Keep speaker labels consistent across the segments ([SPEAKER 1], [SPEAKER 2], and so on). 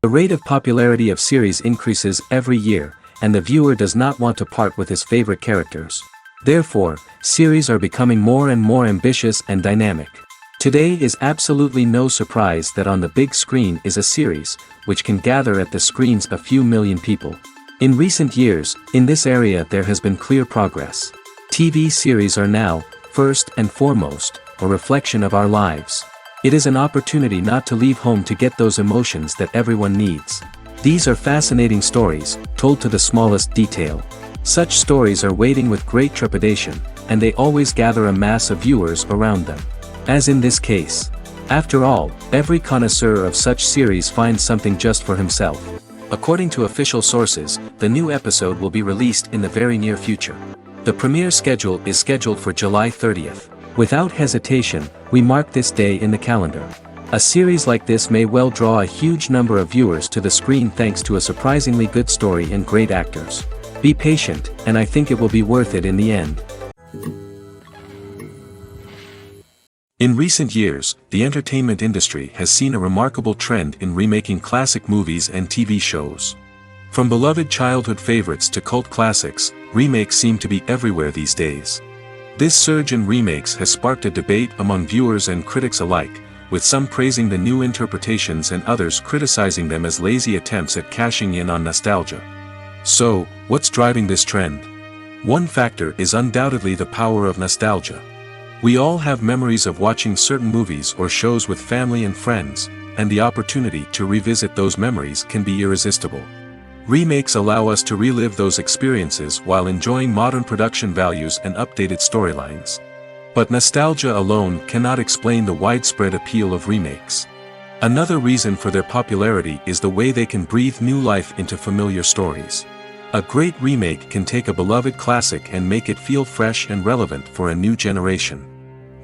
[SPEAKER 1] The rate of popularity of series increases every year, and the viewer does not want to part with his favorite characters. Therefore, series are becoming more and more ambitious and dynamic. Today is absolutely no surprise that on the big screen is a series, which can gather at the screens a few million people. In recent years, in this area there has been clear progress. TV series are now, first and foremost, a reflection of our lives. It is an opportunity not to leave home to get those emotions that everyone needs. These are fascinating stories, told to the smallest detail. Such stories are waiting with great trepidation, and they always gather a mass of viewers around them. As in this case. After all, every connoisseur of such series finds something just for himself. According to official sources, the new episode will be released in the very near future. The premiere schedule is scheduled for July 30th. Without hesitation, we mark this day in the calendar. A series like this may well draw a huge number of viewers to the screen thanks to a surprisingly good story and great actors. Be patient, and I think it will be worth it in the end. In recent years, the entertainment industry has seen a remarkable trend in remaking classic movies and TV shows. From beloved childhood favorites to cult classics, remakes seem to be everywhere these days. This surge in remakes has sparked a debate among viewers and critics alike, with some praising the new interpretations and others criticizing them as lazy attempts at cashing in on nostalgia. So, what's driving this trend? One factor is undoubtedly the power of nostalgia. We all have memories of watching certain movies or shows with family and friends, and the opportunity to revisit those memories can be irresistible. Remakes allow us to relive those experiences while enjoying modern production values and updated storylines. But nostalgia alone cannot explain the widespread appeal of remakes. Another reason for their popularity is the way they can breathe new life into familiar stories. A great remake can take a beloved classic and make it feel fresh and relevant for a new generation.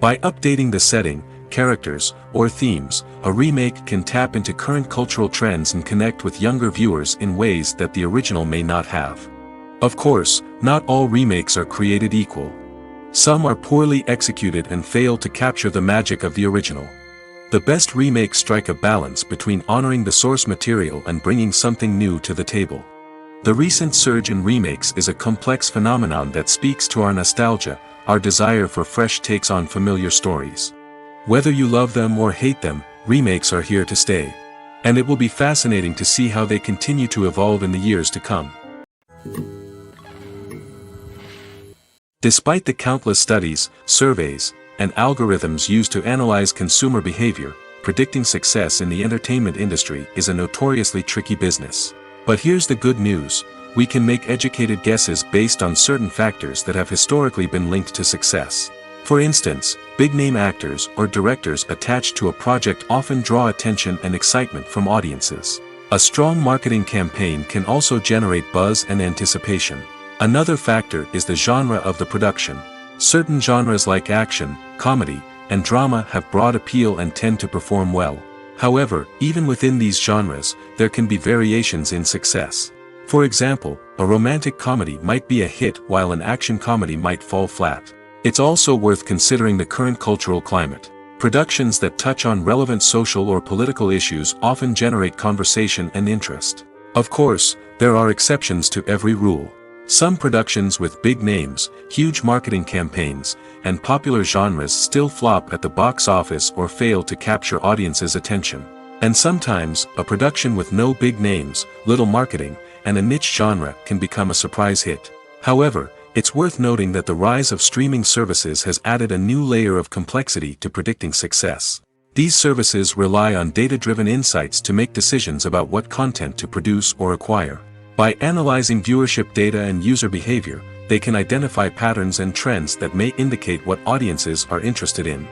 [SPEAKER 1] By updating the setting, characters, or themes, a remake can tap into current cultural trends and connect with younger viewers in ways that the original may not have. Of course, not all remakes are created equal. Some are poorly executed and fail to capture the magic of the original. The best remakes strike a balance between honoring the source material and bringing something new to the table. The recent surge in remakes is a complex phenomenon that speaks to our nostalgia, our desire for fresh takes on familiar stories. Whether you love them or hate them, remakes are here to stay. And it will be fascinating to see how they continue to evolve in the years to come. Despite the countless studies, surveys, and algorithms used to analyze consumer behavior, predicting success in the entertainment industry is a notoriously tricky business. But here's the good news: we can make educated guesses based on certain factors that have historically been linked to success. For instance, big-name actors or directors attached to a project often draw attention and excitement from audiences. A strong marketing campaign can also generate buzz and anticipation. Another factor is the genre of the production. Certain genres like action, comedy, and drama have broad appeal and tend to perform well. However, even within these genres, there can be variations in success. For example, a romantic comedy might be a hit while an action comedy might fall flat. It's also worth considering the current cultural climate. Productions that touch on relevant social or political issues often generate conversation and interest. Of course, there are exceptions to every rule. Some productions with big names, huge marketing campaigns, and popular genres still flop at the box office or fail to capture audiences' attention. And sometimes, a production with no big names, little marketing, and a niche genre can become a surprise hit. However, it's worth noting that the rise of streaming services has added a new layer of complexity to predicting success. These services rely on data-driven insights to make decisions about what content to produce or acquire. By analyzing viewership data and user behavior, they can identify patterns and trends that may indicate what audiences are interested in.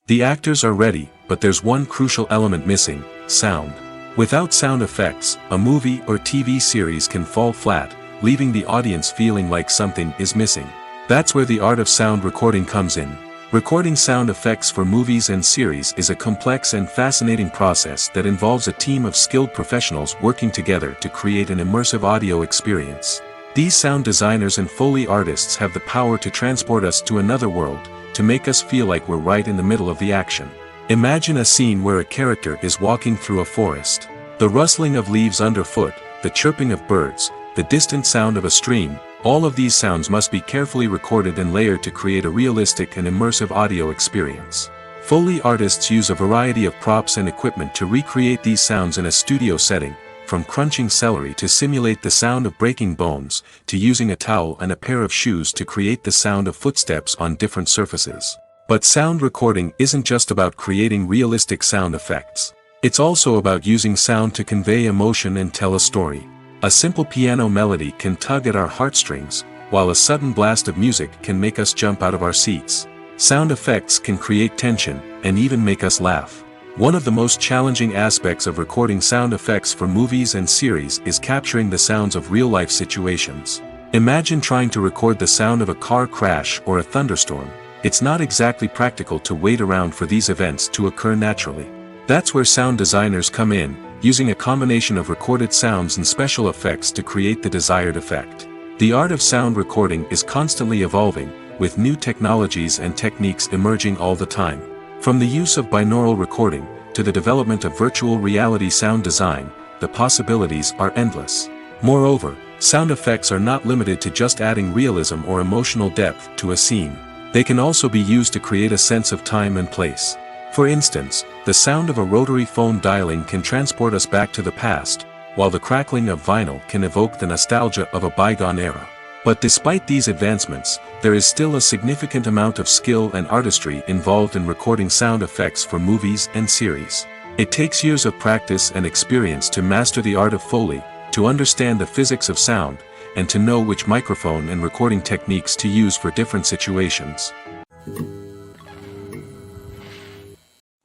[SPEAKER 1] The actors are ready, but there's one crucial element missing: sound. Without sound effects, a movie or TV series can fall flat, leaving the audience feeling like something is missing. That's where the art of sound recording comes in. Recording sound effects for movies and series is a complex and fascinating process that involves a team of skilled professionals working together to create an immersive audio experience. These sound designers and Foley artists have the power to transport us to another world, to make us feel like we're right in the middle of the action. Imagine a scene where a character is walking through a forest. The rustling of leaves underfoot, the chirping of birds, the distant sound of a stream, all of these sounds must be carefully recorded and layered to create a realistic and immersive audio experience. Foley artists use a variety of props and equipment to recreate these sounds in a studio setting, from crunching celery to simulate the sound of breaking bones, to using a towel and a pair of shoes to create the sound of footsteps on different surfaces. But sound recording isn't just about creating realistic sound effects. It's also about using sound to convey emotion and tell a story. A simple piano melody can tug at our heartstrings, while a sudden blast of music can make us jump out of our seats. Sound effects can create tension, and even make us laugh. One of the most challenging aspects of recording sound effects for movies and series is capturing the sounds of real-life situations. Imagine trying to record the sound of a car crash or a thunderstorm. It's not exactly practical to wait around for these events to occur naturally. That's where sound designers come in, using a combination of recorded sounds and special effects to create the desired effect. The art of sound recording is constantly evolving, with new technologies and techniques emerging all the time. From the use of binaural recording, to the development of virtual reality sound design, the possibilities are endless. Moreover, sound effects are not limited to just adding realism or emotional depth to a scene. They can also be used to create a sense of time and place. For instance, the sound of a rotary phone dialing can transport us back to the past, while the crackling of vinyl can evoke the nostalgia of a bygone era. But despite these advancements, there is still a significant amount of skill and artistry involved in recording sound effects for movies and series. It takes years of practice and experience to master the art of Foley, to understand the physics of sound, and to know which microphone and recording techniques to use for different situations.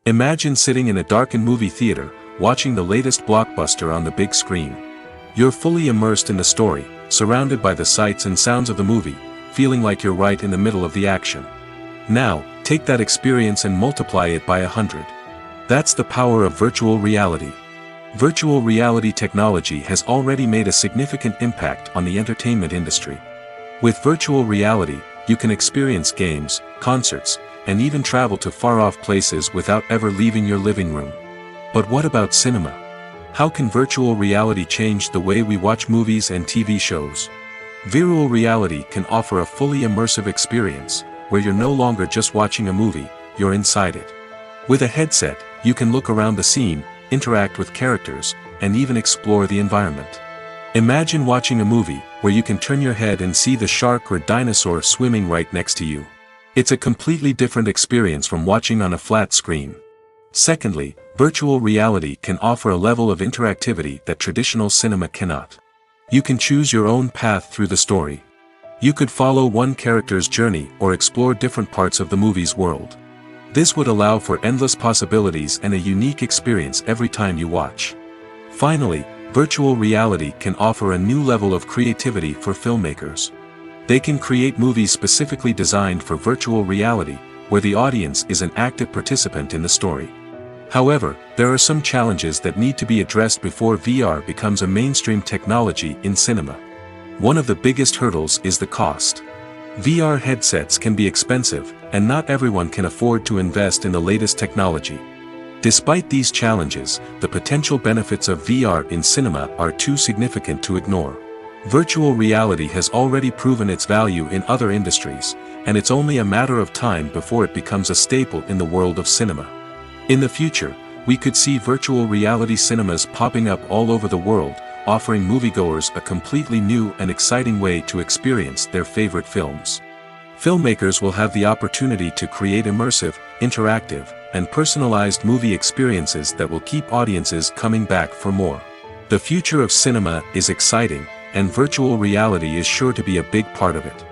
[SPEAKER 1] Imagine sitting in a darkened movie theater, watching the latest blockbuster on the big screen. You're fully immersed in the story, surrounded by the sights and sounds of the movie, feeling like you're right in the middle of the action. Now, take that experience and multiply it by 100. That's the power of virtual reality. Virtual reality technology has already made a significant impact on the entertainment industry. With virtual reality, you can experience games, concerts, and even travel to far-off places without ever leaving your living room. But what about cinema? How can virtual reality change the way we watch movies and TV shows? Virtual reality can offer a fully immersive experience, where you're no longer just watching a movie, you're inside it. With a headset, you can look around the scene, interact with characters, and even explore the environment. Imagine watching a movie where you can turn your head and see the shark or dinosaur swimming right next to you. It's a completely different experience from watching on a flat screen. Secondly, virtual reality can offer a level of interactivity that traditional cinema cannot. You can choose your own path through the story. You could follow one character's journey or explore different parts of the movie's world. This would allow for endless possibilities and a unique experience every time you watch. Finally, virtual reality can offer a new level of creativity for filmmakers. They can create movies specifically designed for virtual reality, where the audience is an active participant in the story. However, there are some challenges that need to be addressed before VR becomes a mainstream technology in cinema. One of the biggest hurdles is the cost. VR headsets can be expensive, and not everyone can afford to invest in the latest technology. Despite these challenges, the potential benefits of VR in cinema are too significant to ignore. Virtual reality has already proven its value in other industries, and it's only a matter of time before it becomes a staple in the world of cinema. In the future, we could see virtual reality cinemas popping up all over the world, offering moviegoers a completely new and exciting way to experience their favorite films. Filmmakers will have the opportunity to create immersive, interactive, and personalized movie experiences that will keep audiences coming back for more. The future of cinema is exciting, and virtual reality is sure to be a big part of it.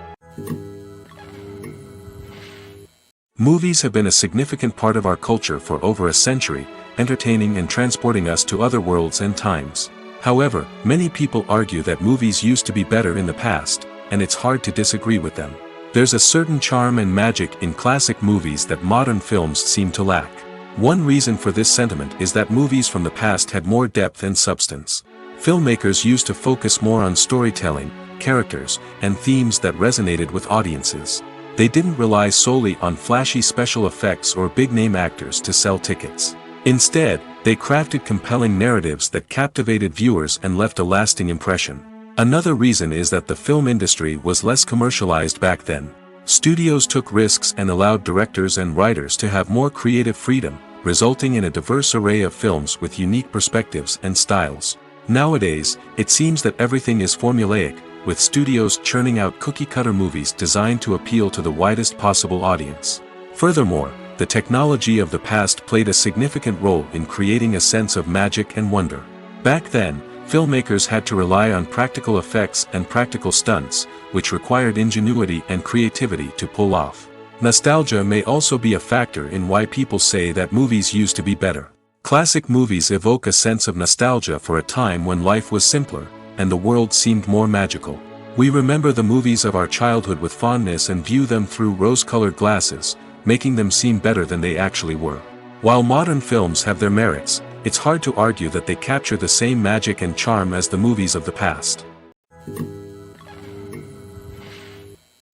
[SPEAKER 1] Movies have been a significant part of our culture for over a century, entertaining and transporting us to other worlds and times. However, many people argue that movies used to be better in the past, and it's hard to disagree with them. There's a certain charm and magic in classic movies that modern films seem to lack. One reason for this sentiment is that movies from the past had more depth and substance. Filmmakers used to focus more on storytelling, characters, and themes that resonated with audiences. They didn't rely solely on flashy special effects or big-name actors to sell tickets. Instead, they crafted compelling narratives that captivated viewers and left a lasting impression. Another reason is that the film industry was less commercialized back then. Studios took risks and allowed directors and writers to have more creative freedom, resulting in a diverse array of films with unique perspectives and styles. Nowadays, it seems that everything is formulaic, with studios churning out cookie-cutter movies designed to appeal to the widest possible audience. Furthermore, the technology of the past played a significant role in creating a sense of magic and wonder. Back then, filmmakers had to rely on practical effects and practical stunts, which required ingenuity and creativity to pull off. Nostalgia may also be a factor in why people say that movies used to be better. Classic movies evoke a sense of nostalgia for a time when life was simpler, and the world seemed more magical. We remember the movies of our childhood with fondness and view them through rose-colored glasses, making them seem better than they actually were. While modern films have their merits, it's hard to argue that they capture the same magic and charm as the movies of the past.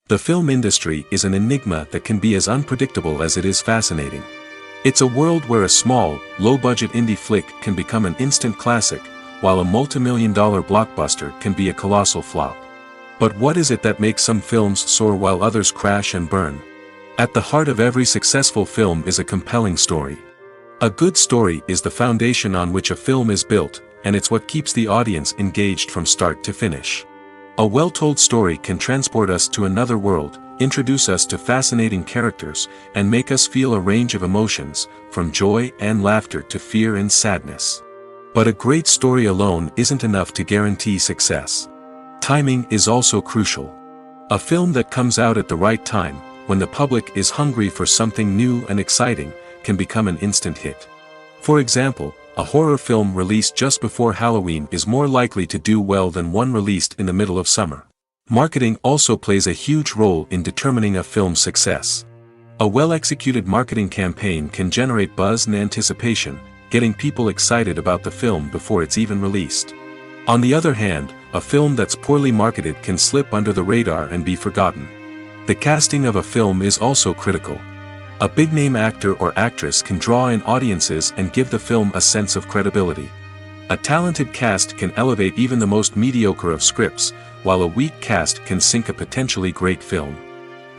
[SPEAKER 1] The film industry is an enigma that can be as unpredictable as it is fascinating. It's a world where a small, low-budget indie flick can become an instant classic, while a multi-million-dollar blockbuster can be a colossal flop. But what is it that makes some films soar while others crash and burn? At the heart of every successful film is a compelling story. A good story is the foundation on which a film is built, and it's what keeps the audience engaged from start to finish. A well-told story can transport us to another world, introduce us to fascinating characters, and make us feel a range of emotions, from joy and laughter to fear and sadness. But a great story alone isn't enough to guarantee success. Timing is also crucial. A film that comes out at the right time, when the public is hungry for something new and exciting, can become an instant hit. For example, a horror film released just before Halloween is more likely to do well than one released in the middle of summer. Marketing also plays a huge role in determining a film's success. A well-executed marketing campaign can generate buzz and anticipation, getting people excited about the film before it's even released. On the other hand, a film that's poorly marketed can slip under the radar and be forgotten. The casting of a film is also critical. A big-name actor or actress can draw in audiences and give the film a sense of credibility. A talented cast can elevate even the most mediocre of scripts, while a weak cast can sink a potentially great film.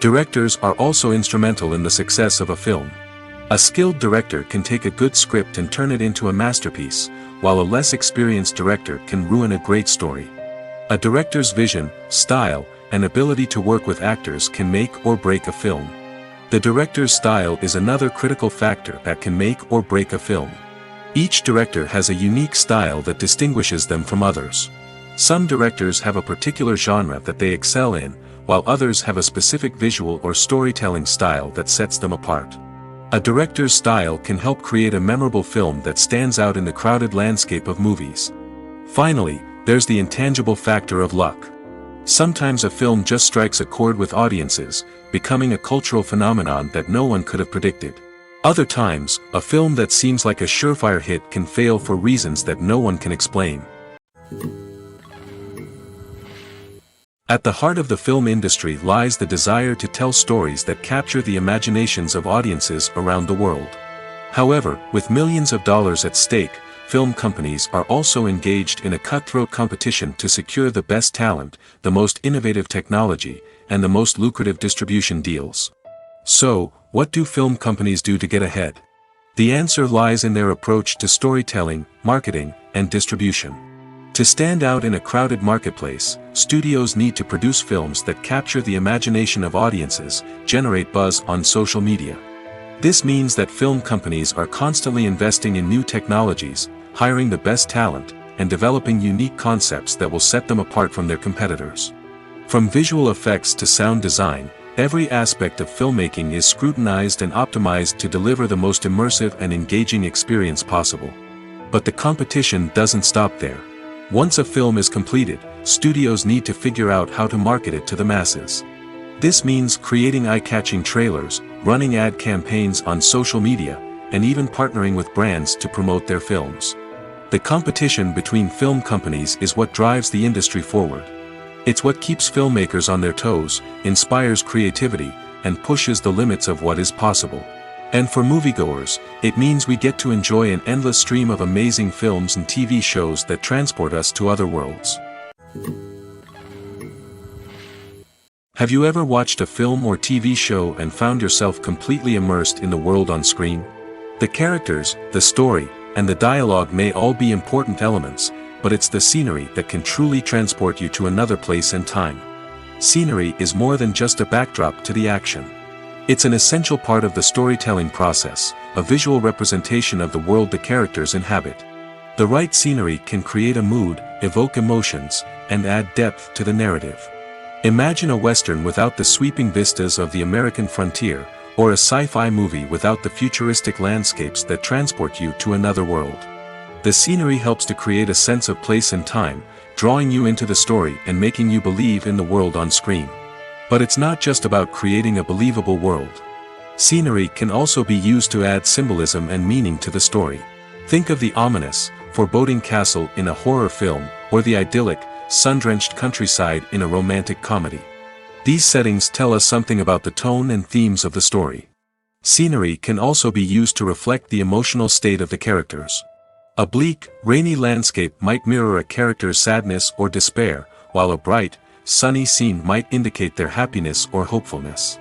[SPEAKER 1] Directors are also instrumental in the success of a film. A skilled director can take a good script and turn it into a masterpiece, while a less experienced director can ruin a great story. A director's vision, style, and ability to work with actors can make or break a film. The director's style is another critical factor that can make or break a film. Each director has a unique style that distinguishes them from others. Some directors have a particular genre that they excel in, while others have a specific visual or storytelling style that sets them apart. A director's style can help create a memorable film that stands out in the crowded landscape of movies. Finally, there's the intangible factor of luck. Sometimes a film just strikes a chord with audiences, becoming a cultural phenomenon that no one could have predicted. Other times, a film that seems like a surefire hit can fail for reasons that no one can explain. At the heart of the film industry lies the desire to tell stories that capture the imaginations of audiences around the world. However, with millions of dollars at stake, film companies are also engaged in a cutthroat competition to secure the best talent, the most innovative technology, and the most lucrative distribution deals. So, what do film companies do to get ahead? The answer lies in their approach to storytelling, marketing, and distribution. To stand out in a crowded marketplace, studios need to produce films that capture the imagination of audiences, generate buzz on social media. This means that film companies are constantly investing in new technologies, hiring the best talent, and developing unique concepts that will set them apart from their competitors. From visual effects to sound design, every aspect of filmmaking is scrutinized and optimized to deliver the most immersive and engaging experience possible. But the competition doesn't stop there. Once a film is completed, studios need to figure out how to market it to the masses. This means creating eye-catching trailers, running ad campaigns on social media, and even partnering with brands to promote their films. The competition between film companies is what drives the industry forward. It's what keeps filmmakers on their toes, inspires creativity, and pushes the limits of what is possible. And for moviegoers, it means we get to enjoy an endless stream of amazing films and TV shows that transport us to other worlds. Have you ever watched a film or TV show and found yourself completely immersed in the world on screen? The characters, the story, and the dialogue may all be important elements, but it's the scenery that can truly transport you to another place and time. Scenery is more than just a backdrop to the action. It's an essential part of the storytelling process, a visual representation of the world the characters inhabit. The right scenery can create a mood, evoke emotions, and add depth to the narrative. Imagine a Western without the sweeping vistas of the American frontier, or a sci-fi movie without the futuristic landscapes that transport you to another world. The scenery helps to create a sense of place and time, drawing you into the story and making you believe in the world on screen. But it's not just about creating a believable world. Scenery can also be used to add symbolism and meaning to the story. Think of the ominous, foreboding castle in a horror film, or the idyllic, sun-drenched countryside in a romantic comedy. These settings tell us something about the tone and themes of the story. Scenery can also be used to reflect the emotional state of the characters. A bleak, rainy landscape might mirror a character's sadness or despair, while a bright, sunny scene might indicate their happiness or hopefulness.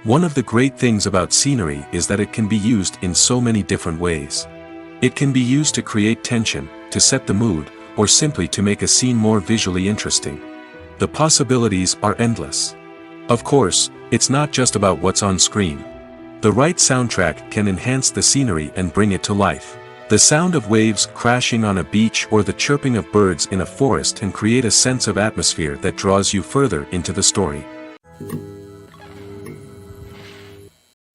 [SPEAKER 1] One of the great things about scenery is that it can be used in so many different ways. It can be used to create tension, to set the mood, or simply to make a scene more visually interesting. The possibilities are endless. Of course, it's not just about what's on screen. The right soundtrack can enhance the scenery and bring it to life. The sound of waves crashing on a beach or the chirping of birds in a forest can create a sense of atmosphere that draws you further into the story.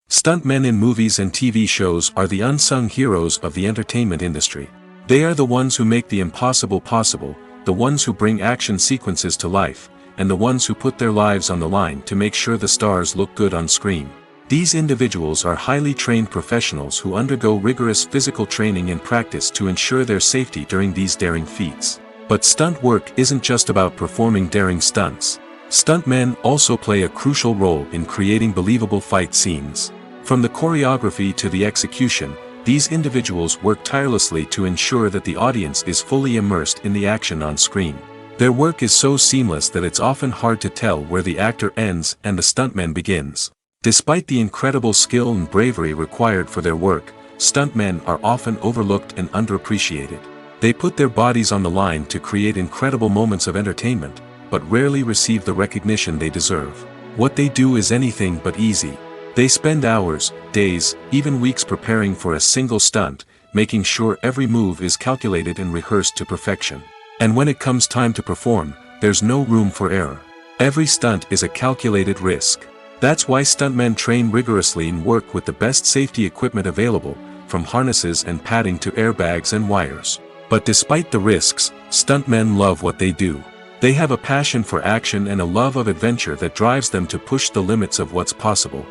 [SPEAKER 1] Stuntmen in movies and TV shows are the unsung heroes of the entertainment industry. They are the ones who make the impossible possible, the ones who bring action sequences to life, and the ones who put their lives on the line to make sure the stars look good on screen. These individuals are highly trained professionals who undergo rigorous physical training and practice to ensure their safety during these daring feats. But stunt work isn't just about performing daring stunts. Stuntmen also play a crucial role in creating believable fight scenes. From the choreography to the execution, these individuals work tirelessly to ensure that the audience is fully immersed in the action on screen. Their work is so seamless that it's often hard to tell where the actor ends and the stuntman begins. Despite the incredible skill and bravery required for their work, stuntmen are often overlooked and underappreciated. They put their bodies on the line to create incredible moments of entertainment, but rarely receive the recognition they deserve. What they do is anything but easy. They spend hours, days, even weeks preparing for a single stunt, making sure every move is calculated and rehearsed to perfection. And when it comes time to perform, there's no room for error. Every stunt is a calculated risk. That's why stuntmen train rigorously and work with the best safety equipment available, from harnesses and padding to airbags and wires. But despite the risks, stuntmen love what they do. They have a passion for action and a love of adventure that drives them to push the limits of what's possible.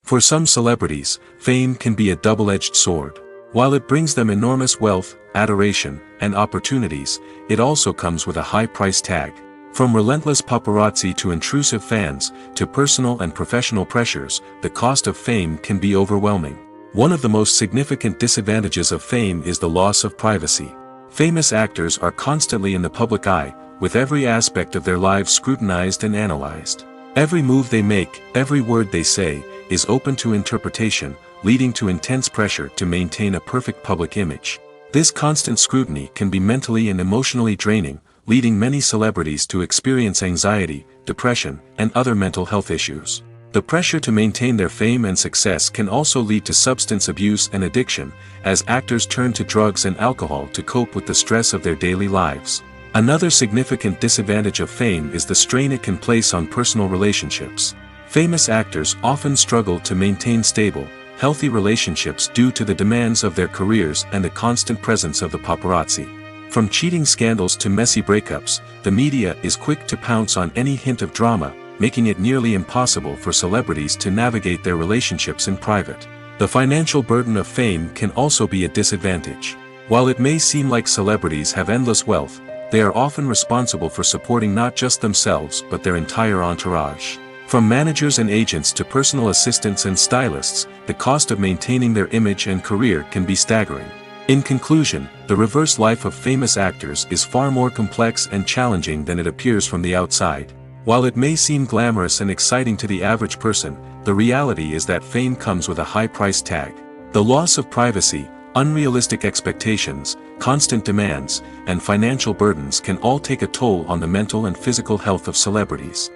[SPEAKER 1] For some celebrities, fame can be a double-edged sword. While it brings them enormous wealth, adoration, and opportunities, it also comes with a high price tag. From relentless paparazzi to intrusive fans, to personal and professional pressures, the cost of fame can be overwhelming. One of the most significant disadvantages of fame is the loss of privacy. Famous actors are constantly in the public eye, with every aspect of their lives scrutinized and analyzed. Every move they make, every word they say, is open to interpretation, leading to intense pressure to maintain a perfect public image. This constant scrutiny can be mentally and emotionally draining, leading many celebrities to experience anxiety, depression, and other mental health issues. The pressure to maintain their fame and success can also lead to substance abuse and addiction, as actors turn to drugs and alcohol to cope with the stress of their daily lives. Another significant disadvantage of fame is the strain it can place on personal relationships. Famous actors often struggle to maintain stable, healthy relationships due to the demands of their careers and the constant presence of the paparazzi. From cheating scandals to messy breakups, the media is quick to pounce on any hint of drama, making it nearly impossible for celebrities to navigate their relationships in private. The financial burden of fame can also be a disadvantage. While it may seem like celebrities have endless wealth, they are often responsible for supporting not just themselves but their entire entourage. From managers and agents to personal assistants and stylists, the cost of maintaining their image and career can be staggering. In conclusion, the reverse life of famous actors is far more complex and challenging than it appears from the outside. While it may seem glamorous and exciting to the average person, the reality is that fame comes with a high price tag. The loss of privacy, unrealistic expectations, constant demands, and financial burdens can all take a toll on the mental and physical health of celebrities.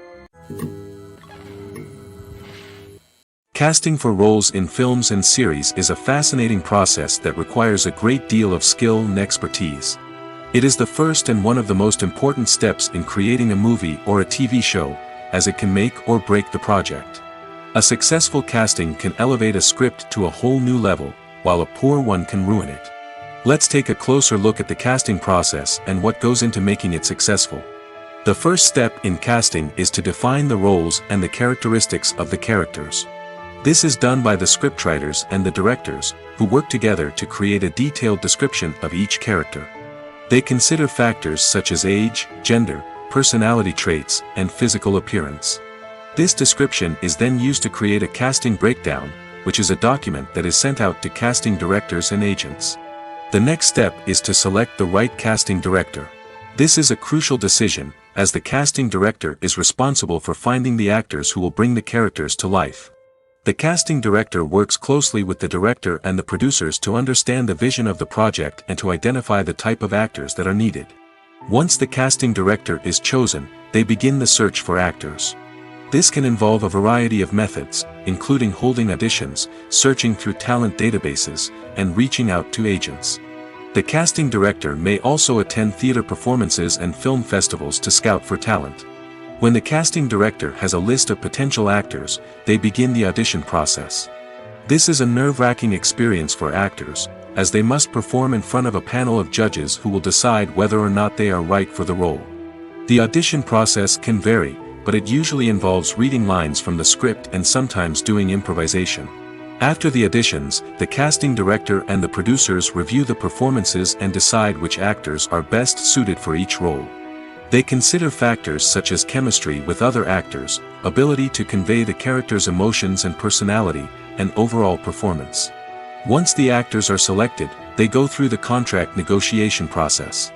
[SPEAKER 1] Casting for roles in films and series is a fascinating process that requires a great deal of skill and expertise. It is the first and one of the most important steps in creating a movie or a TV show, as it can make or break the project. A successful casting can elevate a script to a whole new level, while a poor one can ruin it. Let's take a closer look at the casting process and what goes into making it successful. The first step in casting is to define the roles and the characteristics of the characters. This is done by the scriptwriters and the directors, who work together to create a detailed description of each character. They consider factors such as age, gender, personality traits, and physical appearance. This description is then used to create a casting breakdown, which is a document that is sent out to casting directors and agents. The next step is to select the right casting director. This is a crucial decision, as the casting director is responsible for finding the actors who will bring the characters to life. The casting director works closely with the director and the producers to understand the vision of the project and to identify the type of actors that are needed. Once the casting director is chosen, they begin the search for actors. This can involve a variety of methods, including holding auditions, searching through talent databases, and reaching out to agents. The casting director may also attend theater performances and film festivals to scout for talent. When the casting director has a list of potential actors, they begin the audition process. This is a nerve-wracking experience for actors, as they must perform in front of a panel of judges who will decide whether or not they are right for the role. The audition process can vary, but it usually involves reading lines from the script and sometimes doing improvisation. After the auditions, the casting director and the producers review the performances and decide which actors are best suited for each role. They consider factors such as chemistry with other actors, ability to convey the character's emotions and personality, and overall performance. Once the actors are selected, they go through the contract negotiation process.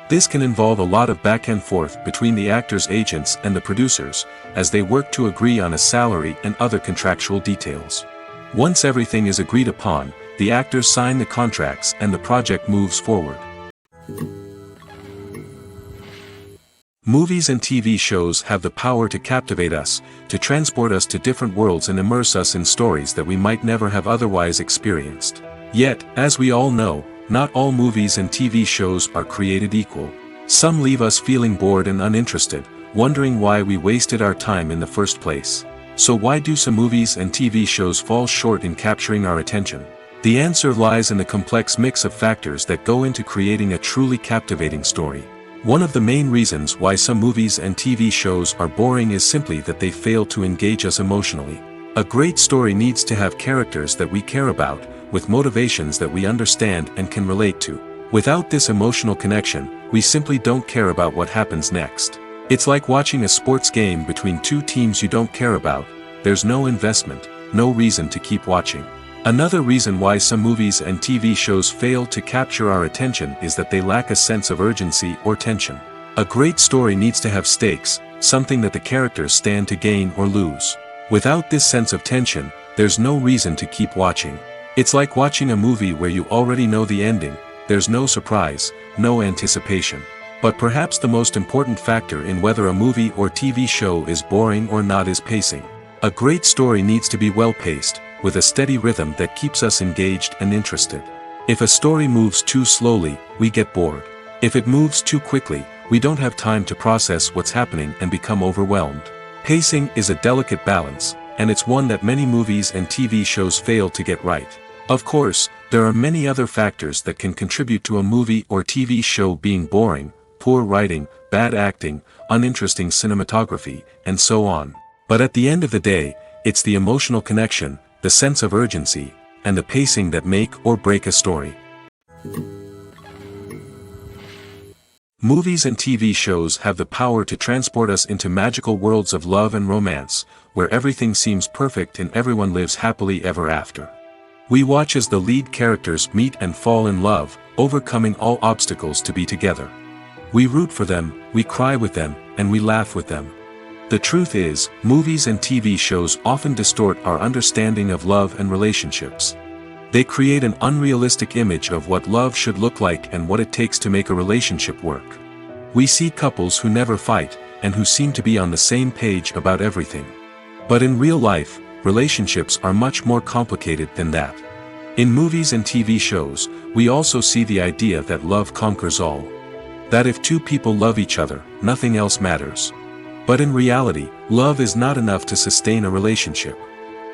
[SPEAKER 1] This can involve a lot of back and forth between the actors' agents and the producers, as they work to agree on a salary and other contractual details. Once everything is agreed upon, the actors sign the contracts and the project moves forward. Movies and TV shows have the power to captivate us, to transport us to different worlds and immerse us in stories that we might never have otherwise experienced. Yet, as we all know, not all movies and TV shows are created equal. Some leave us feeling bored and uninterested, wondering why we wasted our time in the first place. So why do some movies and TV shows fall short in capturing our attention? The answer lies in the complex mix of factors that go into creating a truly captivating story. One of the main reasons why some movies and TV shows are boring is simply that they fail to engage us emotionally. A great story needs to have characters that we care about, with motivations that we understand and can relate to. Without this emotional connection, we simply don't care about what happens next. It's like watching a sports game between two teams you don't care about. There's no investment, no reason to keep watching. Another reason why some movies and TV shows fail to capture our attention is that they lack a sense of urgency or tension. A great story needs to have stakes, something that the characters stand to gain or lose. Without this sense of tension, there's no reason to keep watching. It's like watching a movie where you already know the ending, there's no surprise, no anticipation. But perhaps the most important factor in whether a movie or TV show is boring or not is pacing. A great story needs to be well-paced, with a steady rhythm that keeps us engaged and interested. If a story moves too slowly, we get bored. If it moves too quickly, we don't have time to process what's happening and become overwhelmed. Pacing is a delicate balance, and it's one that many movies and TV shows fail to get right. Of course, there are many other factors that can contribute to a movie or TV show being boring: poor writing, bad acting, uninteresting cinematography, and so on. But at the end of the day, it's the emotional connection, the sense of urgency, and the pacing that make or break a story. Movies and TV shows have the power to transport us into magical worlds of love and romance, where everything seems perfect and everyone lives happily ever after. We watch as the lead characters meet and fall in love, overcoming all obstacles to be together. We root for them, we cry with them, and we laugh with them. The truth is, movies and TV shows often distort our understanding of love and relationships. They create an unrealistic image of what love should look like and what it takes to make a relationship work. We see couples who never fight, and who seem to be on the same page about everything. But in real life, relationships are much more complicated than that. In movies and TV shows, we also see the idea that love conquers all. That if two people love each other, nothing else matters. But in reality, love is not enough to sustain a relationship.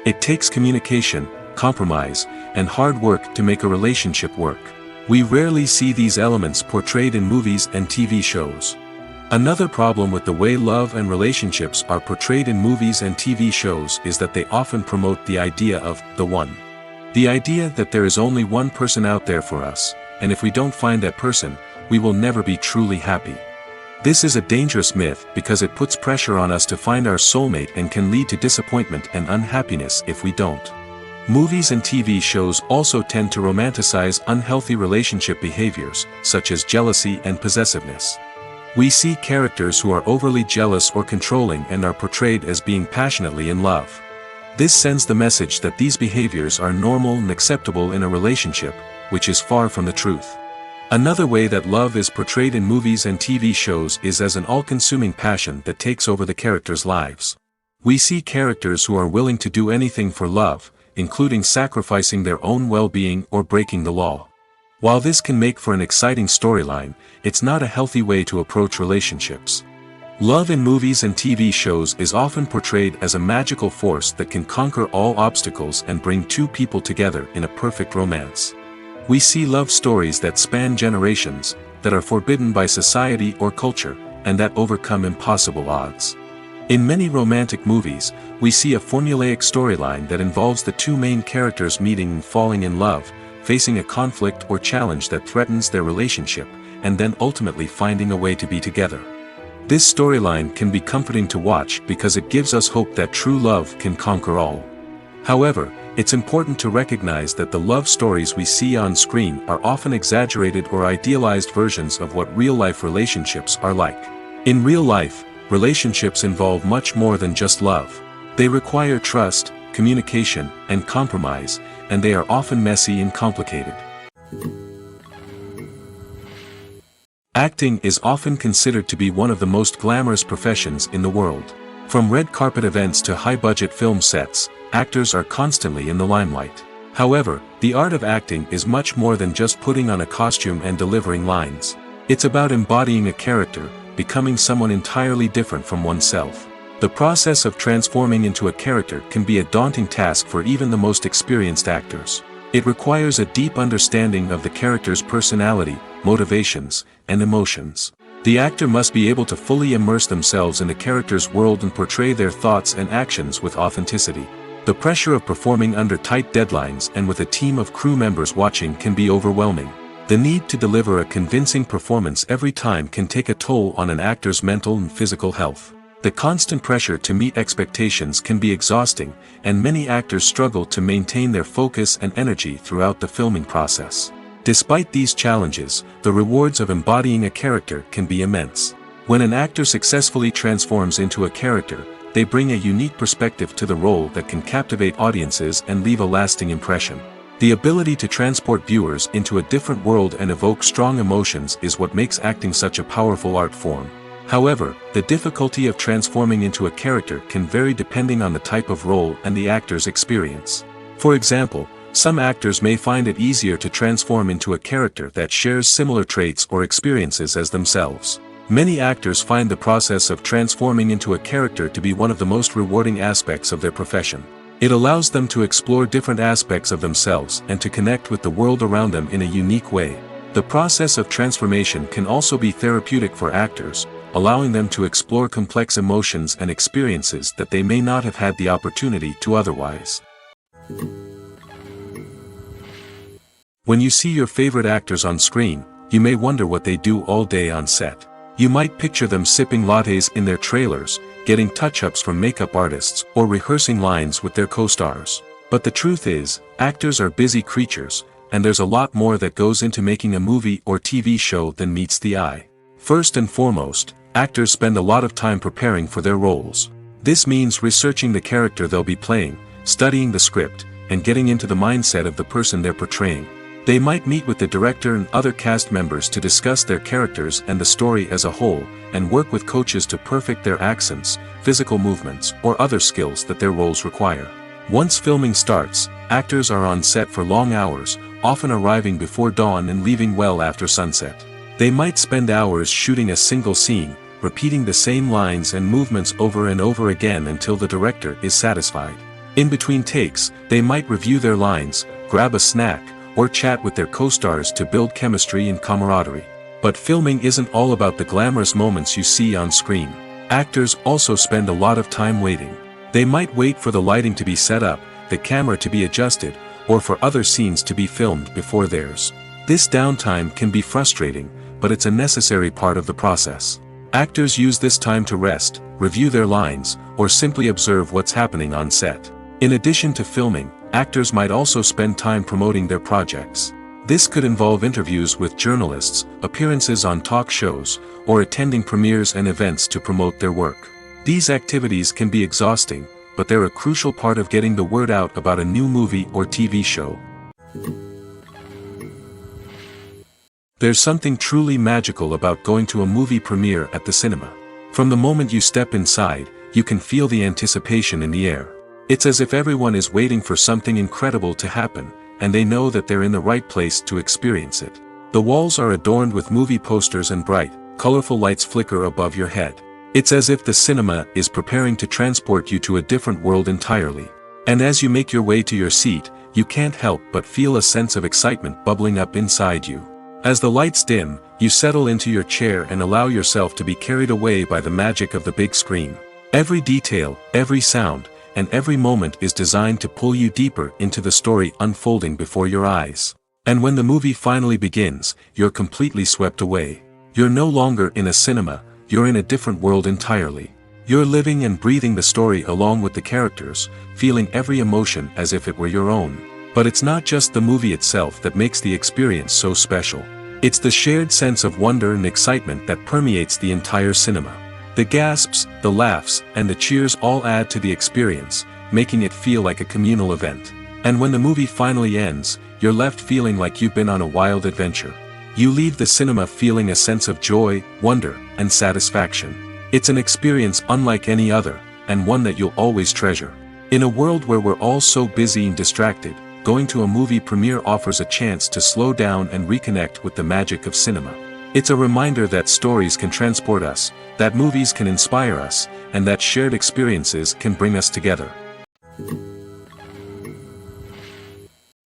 [SPEAKER 1] It takes communication, compromise, and hard work to make a relationship work. We rarely see these elements portrayed in movies and TV shows. Another problem with the way love and relationships are portrayed in movies and TV shows is that they often promote the idea of the one. The idea that there is only one person out there for us, and if we don't find that person, we will never be truly happy. This is a dangerous myth because it puts pressure on us to find our soulmate and can lead to disappointment and unhappiness if we don't. Movies and TV shows also tend to romanticize unhealthy relationship behaviors, such as jealousy and possessiveness. We see characters who are overly jealous or controlling and are portrayed as being passionately in love. This sends the message that these behaviors are normal and acceptable in a relationship, which is far from the truth. Another way that love is portrayed in movies and TV shows is as an all-consuming passion that takes over the characters' lives. We see characters who are willing to do anything for love, including sacrificing their own well-being or breaking the law. While this can make for an exciting storyline, it's not a healthy way to approach relationships. Love in movies and TV shows is often portrayed as a magical force that can conquer all obstacles and bring two people together in a perfect romance. We see love stories that span generations, that are forbidden by society or culture, and that overcome impossible odds. In many romantic movies, we see a formulaic storyline that involves the two main characters meeting and falling in love, facing a conflict or challenge that threatens their relationship, and then ultimately finding a way to be together. This storyline can be comforting to watch because it gives us hope that true love can conquer all. However, it's important to recognize that the love stories we see on screen are often exaggerated or idealized versions of what real-life relationships are like. In real life, relationships involve much more than just love. They require trust, communication, and compromise, and they are often messy and complicated. Acting is often considered to be one of the most glamorous professions in the world. From red carpet events to high-budget film sets, actors are constantly in the limelight. However, the art of acting is much more than just putting on a costume and delivering lines. It's about embodying a character, becoming someone entirely different from oneself. The process of transforming into a character can be a daunting task for even the most experienced actors. It requires a deep understanding of the character's personality, motivations, and emotions. The actor must be able to fully immerse themselves in the character's world and portray their thoughts and actions with authenticity. The pressure of performing under tight deadlines and with a team of crew members watching can be overwhelming. The need to deliver a convincing performance every time can take a toll on an actor's mental and physical health. The constant pressure to meet expectations can be exhausting, and many actors struggle to maintain their focus and energy throughout the filming process. Despite these challenges, the rewards of embodying a character can be immense. When an actor successfully transforms into a character, they bring a unique perspective to the role that can captivate audiences and leave a lasting impression. The ability to transport viewers into a different world and evoke strong emotions is what makes acting such a powerful art form. However, the difficulty of transforming into a character can vary depending on the type of role and the actor's experience. For example, some actors may find it easier to transform into a character that shares similar traits or experiences as themselves. Many actors find the process of transforming into a character to be one of the most rewarding aspects of their profession. It allows them to explore different aspects of themselves and to connect with the world around them in a unique way. The process of transformation can also be therapeutic for actors, allowing them to explore complex emotions and experiences that they may not have had the opportunity to otherwise. When you see your favorite actors on screen, you may wonder what they do all day on set. You might picture them sipping lattes in their trailers, getting touch-ups from makeup artists, or rehearsing lines with their co-stars. But the truth is, actors are busy creatures, and there's a lot more that goes into making a movie or TV show than meets the eye. First and foremost, actors spend a lot of time preparing for their roles. This means researching the character they'll be playing, studying the script, and getting into the mindset of the person they're portraying. They might meet with the director and other cast members to discuss their characters and the story as a whole, and work with coaches to perfect their accents, physical movements, or other skills that their roles require. Once filming starts, actors are on set for long hours, often arriving before dawn and leaving well after sunset. They might spend hours shooting a single scene, repeating the same lines and movements over and over again until the director is satisfied. In between takes, they might review their lines, grab a snack, or chat with their co-stars to build chemistry and camaraderie. But filming isn't all about the glamorous moments you see on screen. Actors also spend a lot of time waiting. They might wait for the lighting to be set up, the camera to be adjusted, or for other scenes to be filmed before theirs. This downtime can be frustrating, but it's a necessary part of the process. Actors use this time to rest, review their lines, or simply observe what's happening on set. In addition to filming, actors might also spend time promoting their projects. This could involve interviews with journalists, appearances on talk shows, or attending premieres and events to promote their work. These activities can be exhausting, but they're a crucial part of getting the word out about a new movie or TV show. There's something truly magical about going to a movie premiere at the cinema. From the moment you step inside, you can feel the anticipation in the air. It's as if everyone is waiting for something incredible to happen, and they know that they're in the right place to experience it. The walls are adorned with movie posters and bright, colorful lights flicker above your head. It's as if the cinema is preparing to transport you to a different world entirely. And as you make your way to your seat, you can't help but feel a sense of excitement bubbling up inside you. As the lights dim, you settle into your chair and allow yourself to be carried away by the magic of the big screen. Every detail, every sound, and every moment is designed to pull you deeper into the story unfolding before your eyes. And when the movie finally begins, you're completely swept away. You're no longer in a cinema, you're in a different world entirely. You're living and breathing the story along with the characters, feeling every emotion as if it were your own. But it's not just the movie itself that makes the experience so special. It's the shared sense of wonder and excitement that permeates the entire cinema. The gasps, the laughs, and the cheers all add to the experience, making it feel like a communal event. And when the movie finally ends, you're left feeling like you've been on a wild adventure. You leave the cinema feeling a sense of joy, wonder, and satisfaction. It's an experience unlike any other, and one that you'll always treasure. In a world where we're all so busy and distracted, going to a movie premiere offers a chance to slow down and reconnect with the magic of cinema. It's a reminder that stories can transport us, that movies can inspire us, and that shared experiences can bring us together.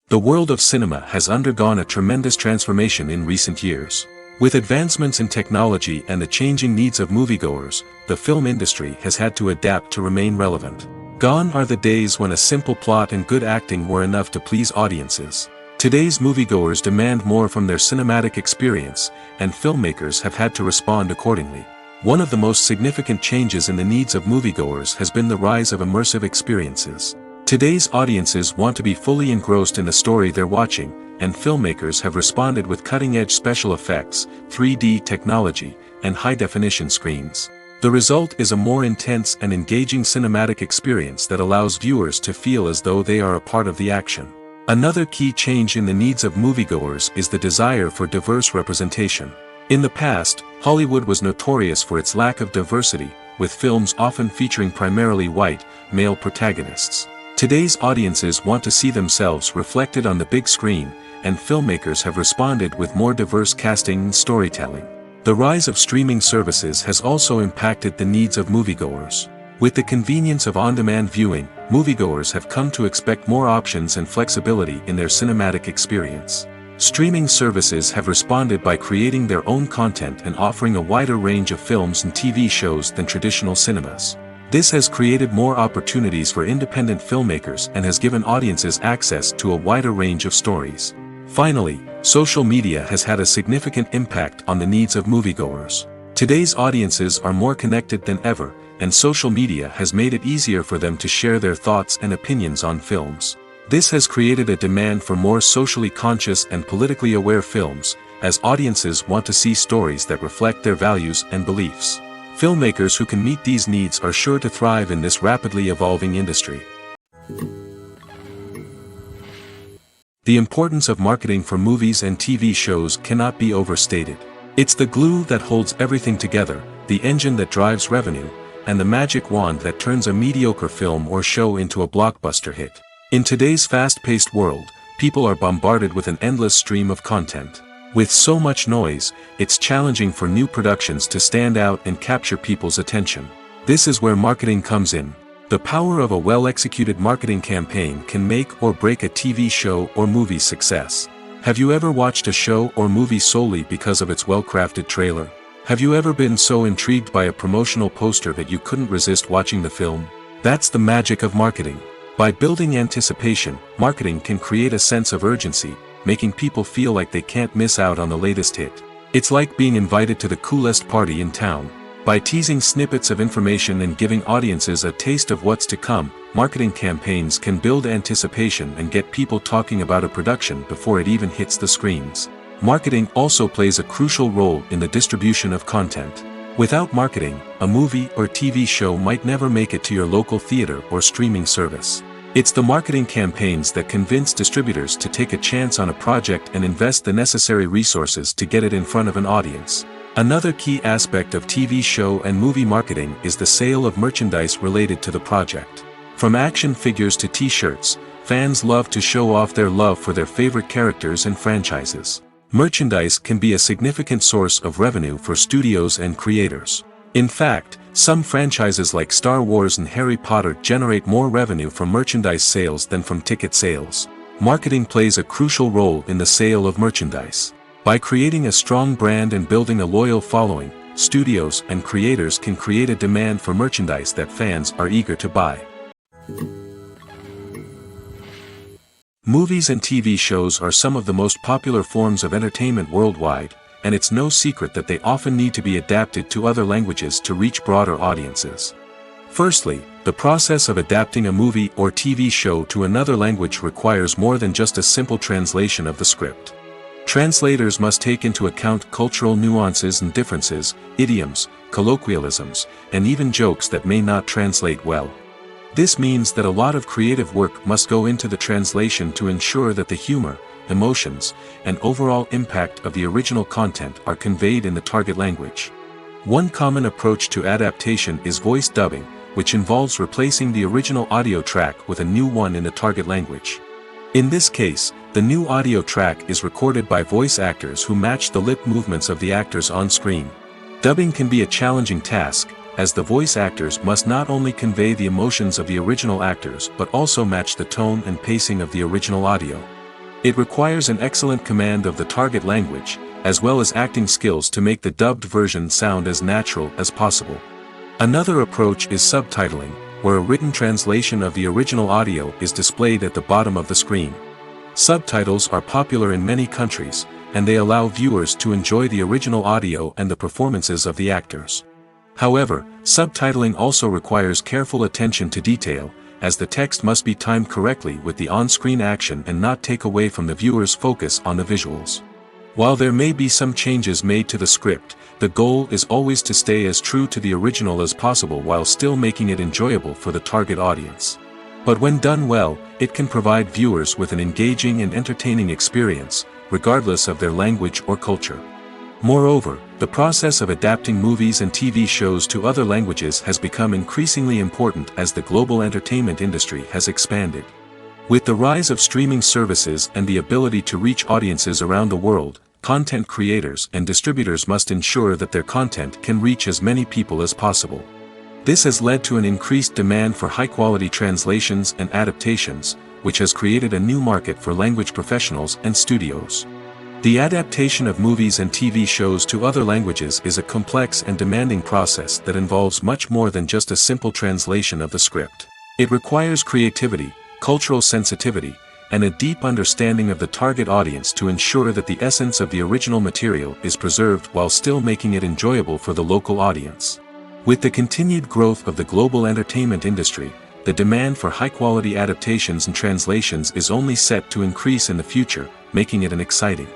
[SPEAKER 1] The world of cinema has undergone a tremendous transformation in recent years. With advancements in technology and the changing needs of moviegoers, the film industry has had to adapt to remain relevant. Gone are the days when a simple plot and good acting were enough to please audiences. Today's moviegoers demand more from their cinematic experience, and filmmakers have had to respond accordingly. One of the most significant changes in the needs of moviegoers has been the rise of immersive experiences. Today's audiences want to be fully engrossed in the story they're watching, and filmmakers have responded with cutting-edge special effects, 3D technology, and high-definition screens. The result is a more intense and engaging cinematic experience that allows viewers to feel as though they are a part of the action. Another key change in the needs of moviegoers is the desire for diverse representation. In the past, Hollywood was notorious for its lack of diversity, with films often featuring primarily white, male protagonists. Today's audiences want to see themselves reflected on the big screen, and filmmakers have responded with more diverse casting and storytelling. The rise of streaming services has also impacted the needs of moviegoers. With the convenience of on-demand viewing, moviegoers have come to expect more options and flexibility in their cinematic experience. Streaming services have responded by creating their own content and offering a wider range of films and TV shows than traditional cinemas. This has created more opportunities for independent filmmakers and has given audiences access to a wider range of stories. Finally, social media has had a significant impact on the needs of moviegoers. Today's audiences are more connected than ever, and social media has made it easier for them to share their thoughts and opinions on films. This has created a demand for more socially conscious and politically aware films, as audiences want to see stories that reflect their values and beliefs. Filmmakers who can meet these needs are sure to thrive in this rapidly evolving industry. The importance of marketing for movies and TV shows cannot be overstated. It's the glue that holds everything together, the engine that drives revenue, and the magic wand that turns a mediocre film or show into a blockbuster hit. In today's fast-paced world, people are bombarded with an endless stream of content. With so much noise, it's challenging for new productions to stand out and capture people's attention. This is where marketing comes in. The power of a well-executed marketing campaign can make or break a TV show or movie's success. Have you ever watched a show or movie solely because of its well-crafted trailer? Have you ever been so intrigued by a promotional poster that you couldn't resist watching the film? That's the magic of marketing. By building anticipation, marketing can create a sense of urgency, making people feel like they can't miss out on the latest hit. It's like being invited to the coolest party in town. By teasing snippets of information and giving audiences a taste of what's to come, marketing campaigns can build anticipation and get people talking about a production before it even hits the screens. Marketing also plays a crucial role in the distribution of content. Without marketing, a movie or TV show might never make it to your local theater or streaming service. It's the marketing campaigns that convince distributors to take a chance on a project and invest the necessary resources to get it in front of an audience. Another key aspect of TV show and movie marketing is the sale of merchandise related to the project. From action figures to t-shirts, fans love to show off their love for their favorite characters and franchises. Merchandise can be a significant source of revenue for studios and creators. In fact, some franchises like Star Wars and Harry Potter generate more revenue from merchandise sales than from ticket sales. Marketing plays a crucial role in the sale of merchandise. By creating a strong brand and building a loyal following, studios and creators can create a demand for merchandise that fans are eager to buy. Movies and TV shows are some of the most popular forms of entertainment worldwide, and it's no secret that they often need to be adapted to other languages to reach broader audiences. Firstly, the process of adapting a movie or TV show to another language requires more than just a simple translation of the script. Translators must take into account cultural nuances and differences, idioms, colloquialisms, and even jokes that may not translate well. This means that a lot of creative work must go into the translation to ensure that the humor, emotions, and overall impact of the original content are conveyed in the target language. One common approach to adaptation is voice dubbing, which involves replacing the original audio track with a new one in the target language. In this case, the new audio track is recorded by voice actors who match the lip movements of the actors on screen. Dubbing can be a challenging task, as the voice actors must not only convey the emotions of the original actors but also match the tone and pacing of the original audio. It requires an excellent command of the target language, as well as acting skills to make the dubbed version sound as natural as possible. Another approach is subtitling, where a written translation of the original audio is displayed at the bottom of the screen. Subtitles are popular in many countries, and they allow viewers to enjoy the original audio and the performances of the actors. However, subtitling also requires careful attention to detail, as the text must be timed correctly with the on-screen action and not take away from the viewer's focus on the visuals. While there may be some changes made to the script, the goal is always to stay as true to the original as possible while still making it enjoyable for the target audience. But when done well, it can provide viewers with an engaging and entertaining experience, regardless of their language or culture. Moreover, the process of adapting movies and TV shows to other languages has become increasingly important as the global entertainment industry has expanded. With the rise of streaming services and the ability to reach audiences around the world, content creators and distributors must ensure that their content can reach as many people as possible. This has led to an increased demand for high-quality translations and adaptations, which has created a new market for language professionals and studios. The adaptation of movies and TV shows to other languages is a complex and demanding process that involves much more than just a simple translation of the script. It requires creativity, cultural sensitivity, and a deep understanding of the target audience to ensure that the essence of the original material is preserved while still making it enjoyable for the local audience. With the continued growth of the global entertainment industry, the demand for high-quality adaptations and translations is only set to increase in the future, making it an exciting.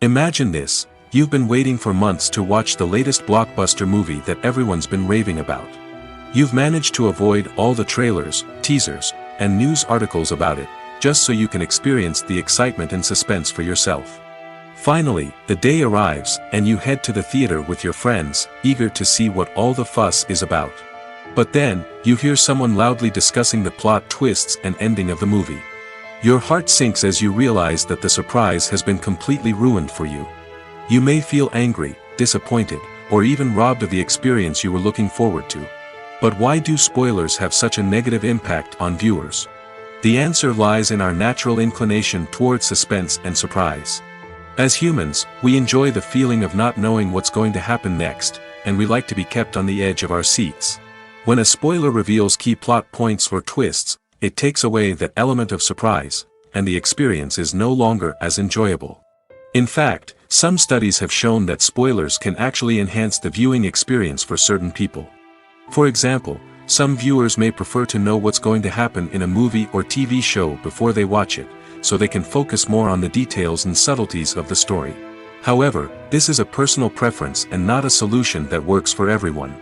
[SPEAKER 1] Imagine this: you've been waiting for months to watch the latest blockbuster movie that everyone's been raving about. You've managed to avoid all the trailers, teasers, and news articles about it, just so you can experience the excitement and suspense for yourself. Finally, the day arrives, and you head to the theater with your friends, eager to see what all the fuss is about. But then, you hear someone loudly discussing the plot twists and ending of the movie. Your heart sinks as you realize that the surprise has been completely ruined for you. You may feel angry, disappointed, or even robbed of the experience you were looking forward to. But why do spoilers have such a negative impact on viewers? The answer lies in our natural inclination towards suspense and surprise. As humans, we enjoy the feeling of not knowing what's going to happen next, and we like to be kept on the edge of our seats. When a spoiler reveals key plot points or twists, it takes away that element of surprise, and the experience is no longer as enjoyable. In fact, some studies have shown that spoilers can actually enhance the viewing experience for certain people. For example, some viewers may prefer to know what's going to happen in a movie or TV show before they watch it, so they can focus more on the details and subtleties of the story. However, this is a personal preference and not a solution that works for everyone.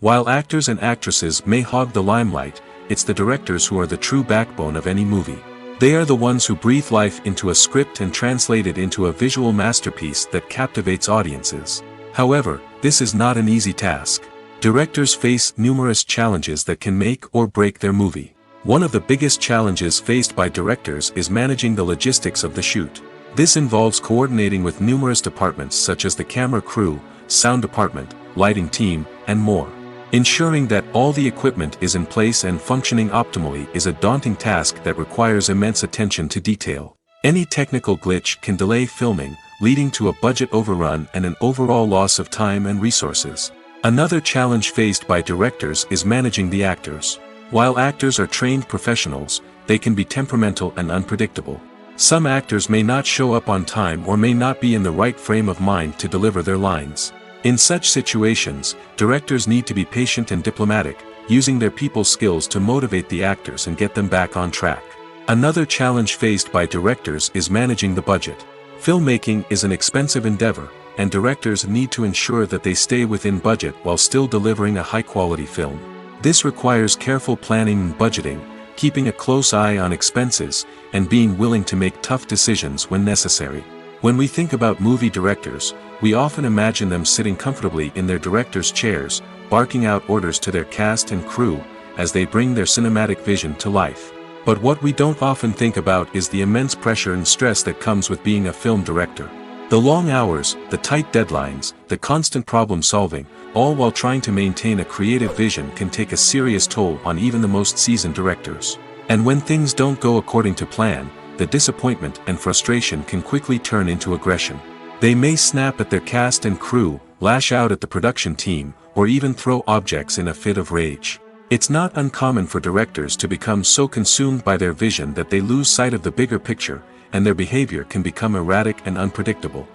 [SPEAKER 1] While actors and actresses may hog the limelight, it's the directors who are the true backbone of any movie. They are the ones who breathe life into a script and translate it into a visual masterpiece that captivates audiences. However, this is not an easy task. Directors face numerous challenges that can make or break their movie. One of the biggest challenges faced by directors is managing the logistics of the shoot. This involves coordinating with numerous departments such as the camera crew, sound department, lighting team, and more. Ensuring that all the equipment is in place and functioning optimally is a daunting task that requires immense attention to detail. Any technical glitch can delay filming, leading to a budget overrun and an overall loss of time and resources. Another challenge faced by directors is managing the actors. While actors are trained professionals, they can be temperamental and unpredictable. Some actors may not show up on time or may not be in the right frame of mind to deliver their lines. In such situations, directors need to be patient and diplomatic, using their people skills to motivate the actors and get them back on track. Another challenge faced by directors is managing the budget. Filmmaking is an expensive endeavor, and directors need to ensure that they stay within budget while still delivering a high-quality film. This requires careful planning and budgeting, keeping a close eye on expenses, and being willing to make tough decisions when necessary. When we think about movie directors, we often imagine them sitting comfortably in their director's chairs, barking out orders to their cast and crew, as they bring their cinematic vision to life. But what we don't often think about is the immense pressure and stress that comes with being a film director. The long hours, the tight deadlines, the constant problem solving, all while trying to maintain a creative vision can take a serious toll on even the most seasoned directors. And when things don't go according to plan, the disappointment and frustration can quickly turn into aggression. They may snap at their cast and crew, lash out at the production team, or even throw objects in a fit of rage. It's not uncommon for directors to become so consumed by their vision that they lose sight of the bigger picture, and their behavior can become erratic and unpredictable.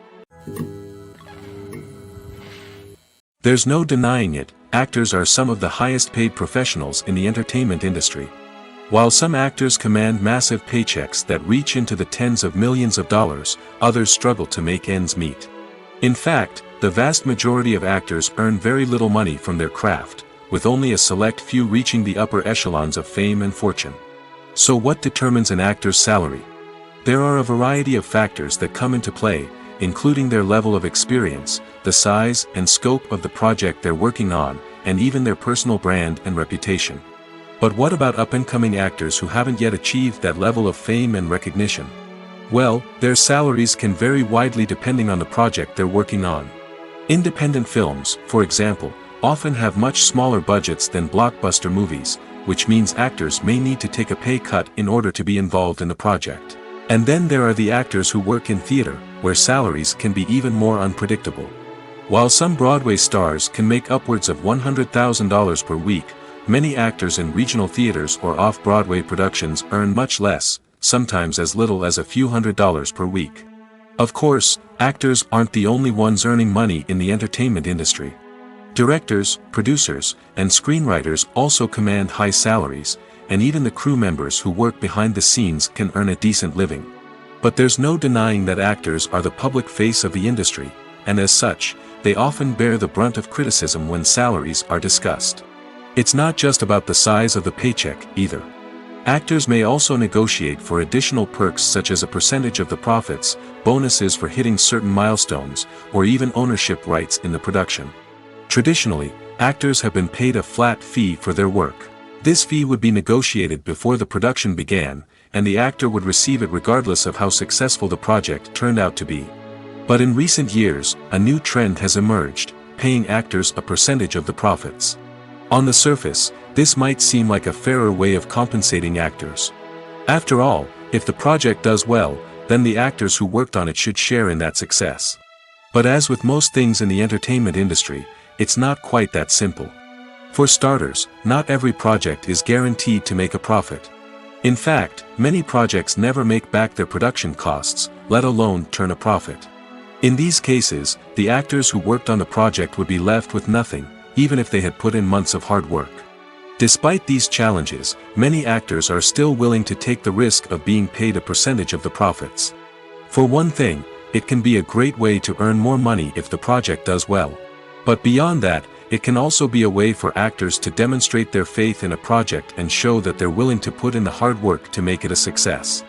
[SPEAKER 1] There's no denying it, actors are some of the highest paid professionals in the entertainment industry. While some actors command massive paychecks that reach into the tens of millions of dollars, others struggle to make ends meet. In fact, the vast majority of actors earn very little money from their craft, with only a select few reaching the upper echelons of fame and fortune. So what determines an actor's salary? There are a variety of factors that come into play, including their level of experience, the size and scope of the project they're working on, and even their personal brand and reputation. But what about up-and-coming actors who haven't yet achieved that level of fame and recognition? Well, their salaries can vary widely depending on the project they're working on. Independent films, for example, often have much smaller budgets than blockbuster movies, which means actors may need to take a pay cut in order to be involved in the project. And then there are the actors who work in theater, where salaries can be even more unpredictable. While some Broadway stars can make upwards of $100,000 per week, many actors in regional theaters or off-Broadway productions earn much less, sometimes as little as a few $100s per week. Of course, actors aren't the only ones earning money in the entertainment industry. Directors, producers, and screenwriters also command high salaries, and even the crew members who work behind the scenes can earn a decent living. But there's no denying that actors are the public face of the industry, and as such, they often bear the brunt of criticism when salaries are discussed. It's not just about the size of the paycheck, either. Actors may also negotiate for additional perks such as a percentage of the profits, bonuses for hitting certain milestones, or even ownership rights in the production. Traditionally, actors have been paid a flat fee for their work. This fee would be negotiated before the production began, and the actor would receive it regardless of how successful the project turned out to be. But in recent years, a new trend has emerged, paying actors a percentage of the profits. On the surface, this might seem like a fairer way of compensating actors. After all, if the project does well, then the actors who worked on it should share in that success. But as with most things in the entertainment industry, it's not quite that simple. For starters, not every project is guaranteed to make a profit. In fact, many projects never make back their production costs, let alone turn a profit. In these cases, the actors who worked on the project would be left with nothing, even if they had put in months of hard work. Despite these challenges, many actors are still willing to take the risk of being paid a percentage of the profits. For one thing, it can be a great way to earn more money if the project does well. But beyond that, it can also be a way for actors to demonstrate their faith in a project and show that they're willing to put in the hard work to make it a success.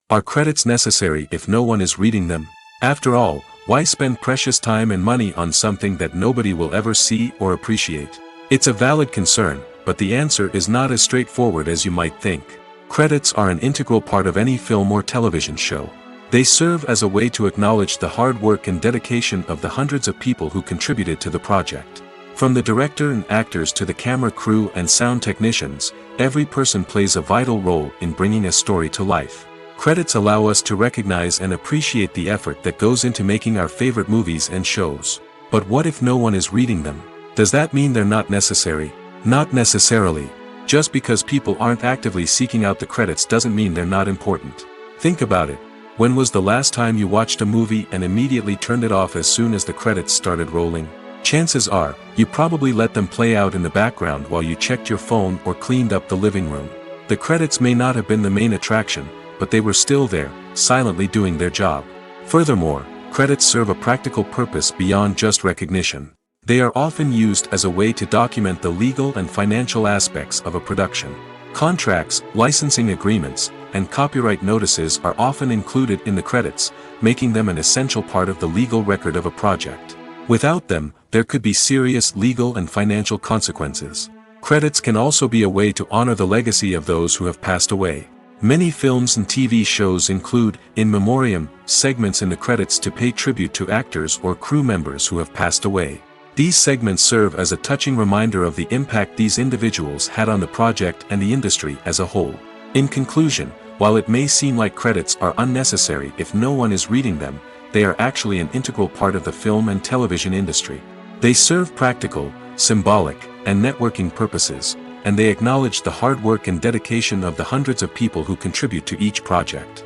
[SPEAKER 1] Are credits necessary if no one is reading them? After all, why spend precious time and money on something that nobody will ever see or appreciate? It's a valid concern, but the answer is not as straightforward as you might think. Credits are an integral part of any film or television show. They serve as a way to acknowledge the hard work and dedication of the hundreds of people who contributed to the project. From the director and actors to the camera crew and sound technicians, every person plays a vital role in bringing a story to life. Credits allow us to recognize and appreciate the effort that goes into making our favorite movies and shows. But what if no one is reading them? Does that mean they're not necessary? Not necessarily. Just because people aren't actively seeking out the credits doesn't mean they're not important. Think about it. When was the last time you watched a movie and immediately turned it off as soon as the credits started rolling? Chances are, you probably let them play out in the background while you checked your phone or cleaned up the living room. The credits may not have been the main attraction, but they were still there, silently doing their job. Furthermore, credits serve a practical purpose beyond just recognition. They are often used as a way to document the legal and financial aspects of a production. Contracts, licensing agreements, and copyright notices are often included in the credits, making them an essential part of the legal record of a project. Without them, there could be serious legal and financial consequences. Credits can also be a way to honor the legacy of those who have passed away. Many films and TV shows include, in memoriam, segments in the credits to pay tribute to actors or crew members who have passed away. These segments serve as a touching reminder of the impact these individuals had on the project and the industry as a whole. In conclusion, while it may seem like credits are unnecessary if no one is reading them, they are actually an integral part of the film and television industry. They serve practical, symbolic, and networking purposes, and they acknowledge the hard work and dedication of the hundreds of people who contribute to each project.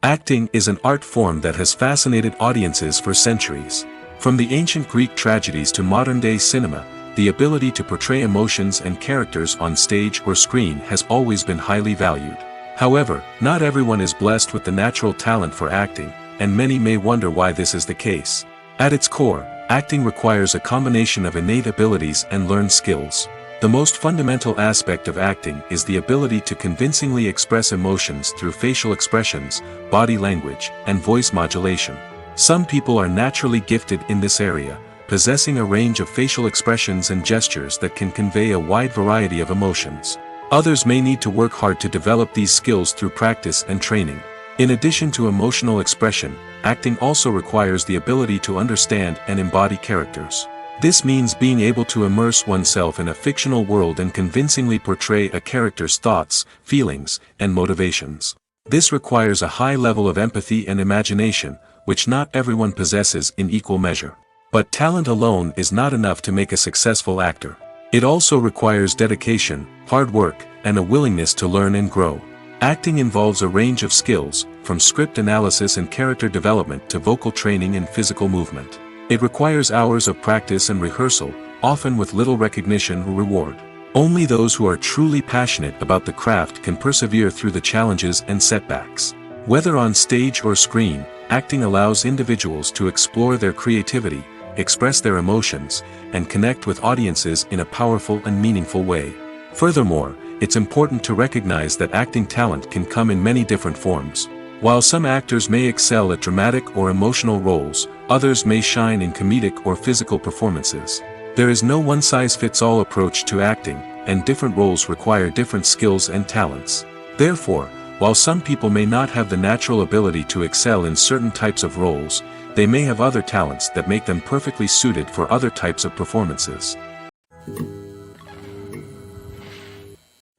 [SPEAKER 1] Acting is an art form that has fascinated audiences for centuries. From the ancient Greek tragedies to modern-day cinema, the ability to portray emotions and characters on stage or screen has always been highly valued. However, not everyone is blessed with the natural talent for acting, and many may wonder why this is the case. At its core, acting requires a combination of innate abilities and learned skills. The most fundamental aspect of acting is the ability to convincingly express emotions through facial expressions, body language, and voice modulation. Some people are naturally gifted in this area, possessing a range of facial expressions and gestures that can convey a wide variety of emotions. Others may need to work hard to develop these skills through practice and training. In addition to emotional expression, acting also requires the ability to understand and embody characters. This means being able to immerse oneself in a fictional world and convincingly portray a character's thoughts, feelings, and motivations. This requires a high level of empathy and imagination, which not everyone possesses in equal measure. But talent alone is not enough to make a successful actor. It also requires dedication, hard work, and a willingness to learn and grow. Acting involves a range of skills, from script analysis and character development to vocal training and physical movement. It requires hours of practice and rehearsal, often with little recognition or reward. Only those who are truly passionate about the craft can persevere through the challenges and setbacks. Whether on stage or screen, acting allows individuals to explore their creativity, express their emotions, and connect with audiences in a powerful and meaningful way. Furthermore, it's important to recognize that acting talent can come in many different forms. While some actors may excel at dramatic or emotional roles, others may shine in comedic or physical performances. There is no one-size-fits-all approach to acting, and different roles require different skills and talents. Therefore, while some people may not have the natural ability to excel in certain types of roles, they may have other talents that make them perfectly suited for other types of performances.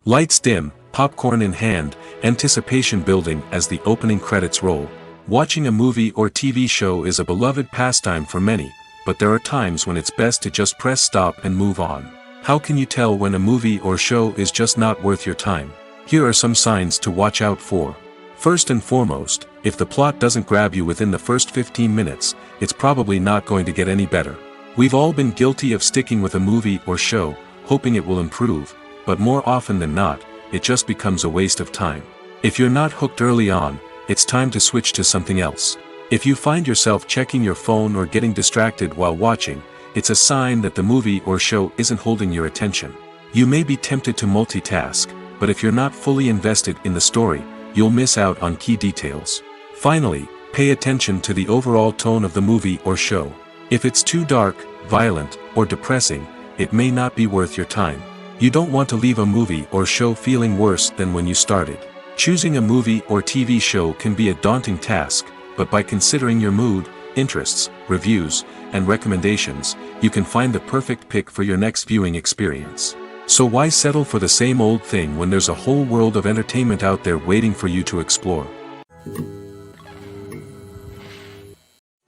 [SPEAKER 1] Lights dim, popcorn in hand, anticipation building as the opening credits roll. Watching a movie or TV show is a beloved pastime for many, but there are times when it's best to just press stop and move on. How can you tell when a movie or show is just not worth your time? Here are some signs to watch out for. First and foremost, if the plot doesn't grab you within the first 15 minutes, it's probably not going to get any better. We've all been guilty of sticking with a movie or show, hoping it will improve, but more often than not, it just becomes a waste of time. If you're not hooked early on, it's time to switch to something else. If you find yourself checking your phone or getting distracted while watching, it's a sign that the movie or show isn't holding your attention. You may be tempted to multitask, but if you're not fully invested in the story, you'll miss out on key details. Finally, pay attention to the overall tone of the movie or show. If it's too dark, violent, or depressing, it may not be worth your time. You don't want to leave a movie or show feeling worse than when you started. Choosing a movie or TV show can be a daunting task, but by considering your mood, interests, reviews, and recommendations, you can find the perfect pick for your next viewing experience. So why settle for the same old thing when there's a whole world of entertainment out there waiting for you to explore?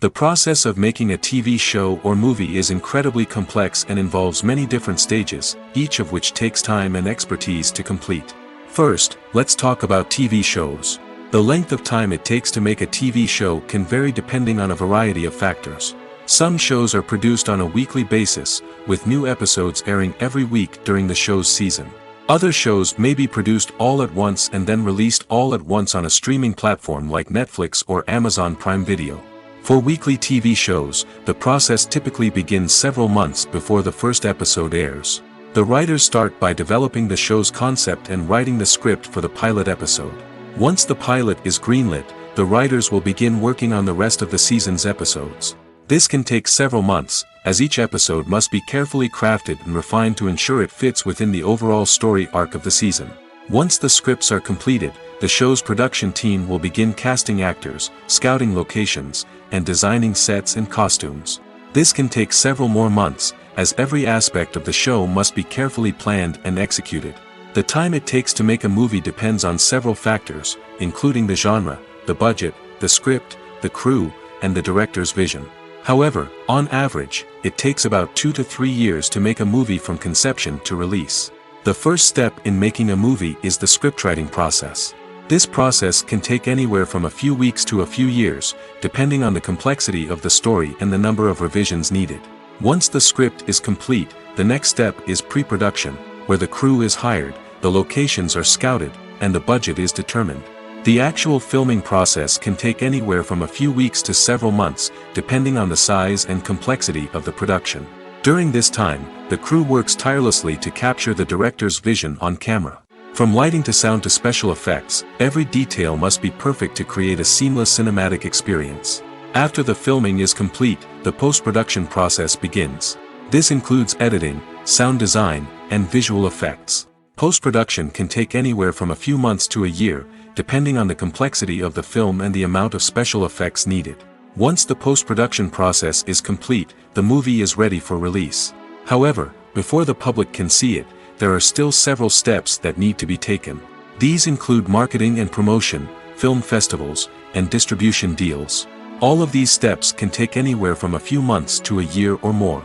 [SPEAKER 1] The process of making a TV show or movie is incredibly complex and involves many different stages, each of which takes time and expertise to complete. First, let's talk about TV shows. The length of time it takes to make a TV show can vary depending on a variety of factors. Some shows are produced on a weekly basis, with new episodes airing every week during the show's season. Other shows may be produced all at once and then released all at once on a streaming platform like Netflix or Amazon Prime Video. For weekly TV shows, the process typically begins several months before the first episode airs. The writers start by developing the show's concept and writing the script for the pilot episode. Once the pilot is greenlit, the writers will begin working on the rest of the season's episodes. This can take several months, as each episode must be carefully crafted and refined to ensure it fits within the overall story arc of the season. Once the scripts are completed, the show's production team will begin casting actors, scouting locations, and designing sets and costumes. This can take several more months, as every aspect of the show must be carefully planned and executed. The time it takes to make a movie depends on several factors, including the genre, the budget, the script, the crew, and the director's vision. However, on average, it takes about 2 to 3 years to make a movie from conception to release. The first step in making a movie is the scriptwriting process. This process can take anywhere from a few weeks to a few years, depending on the complexity of the story and the number of revisions needed. Once the script is complete, the next step is pre-production, where the crew is hired, the locations are scouted, and the budget is determined. The actual filming process can take anywhere from a few weeks to several months, depending on the size and complexity of the production. During this time, the crew works tirelessly to capture the director's vision on camera. From lighting to sound to special effects, every detail must be perfect to create a seamless cinematic experience. After the filming is complete, the post-production process begins. This includes editing, sound design, and visual effects. Post-production can take anywhere from a few months to a year, depending on the complexity of the film and the amount of special effects needed. Once the post-production process is complete, the movie is ready for release. However, before the public can see it, there are still several steps that need to be taken. These include marketing and promotion, film festivals, and distribution deals. All of these steps can take anywhere from a few months to a year or more.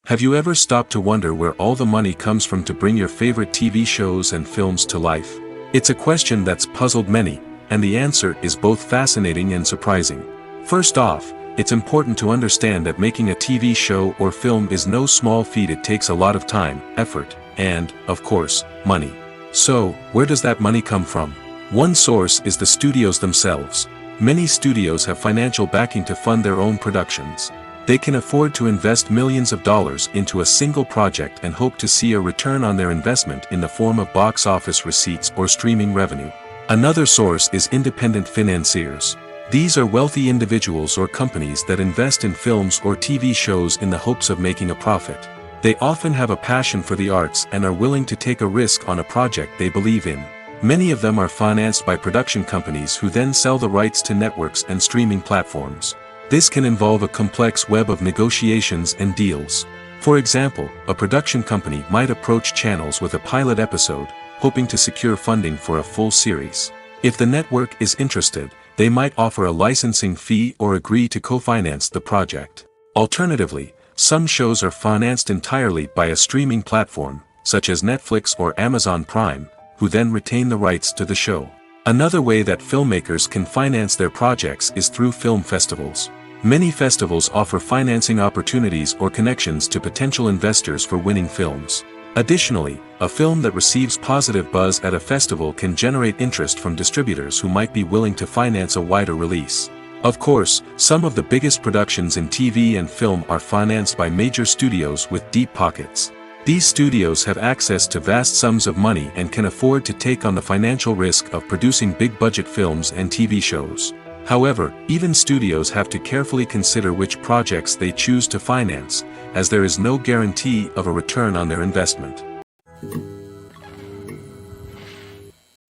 [SPEAKER 1] Have you ever stopped to wonder where all the money comes from to bring your favorite TV shows and films to life? It's a question that's puzzled many, and the answer is both fascinating and surprising. First off, it's important to understand that making a TV show or film is no small feat. It takes a lot of time, effort, and, of course, money. So, where does that money come from? One source is the studios themselves. Many studios have financial backing to fund their own productions. They can afford to invest millions of dollars into a single project and hope to see a return on their investment in the form of box office receipts or streaming revenue. Another source is independent financiers. These are wealthy individuals or companies that invest in films or TV shows in the hopes of making a profit. They often have a passion for the arts and are willing to take a risk on a project they believe in. Many of them are financed by production companies who then sell the rights to networks and streaming platforms. This can involve a complex web of negotiations and deals. For example, a production company might approach channels with a pilot episode, hoping to secure funding for a full series. If the network is interested, they might offer a licensing fee or agree to co-finance the project. Alternatively, some shows are financed entirely by a streaming platform, such as Netflix or Amazon Prime, who then retain the rights to the show. Another way that filmmakers can finance their projects is through film festivals. Many festivals offer financing opportunities or connections to potential investors for winning films. Additionally, a film that receives positive buzz at a festival can generate interest from distributors who might be willing to finance a wider release. Of course, some of the biggest productions in TV and film are financed by major studios with deep pockets. These studios have access to vast sums of money and can afford to take on the financial risk of producing big-budget films and TV shows. However, even studios have to carefully consider which projects they choose to finance, as there is no guarantee of a return on their investment.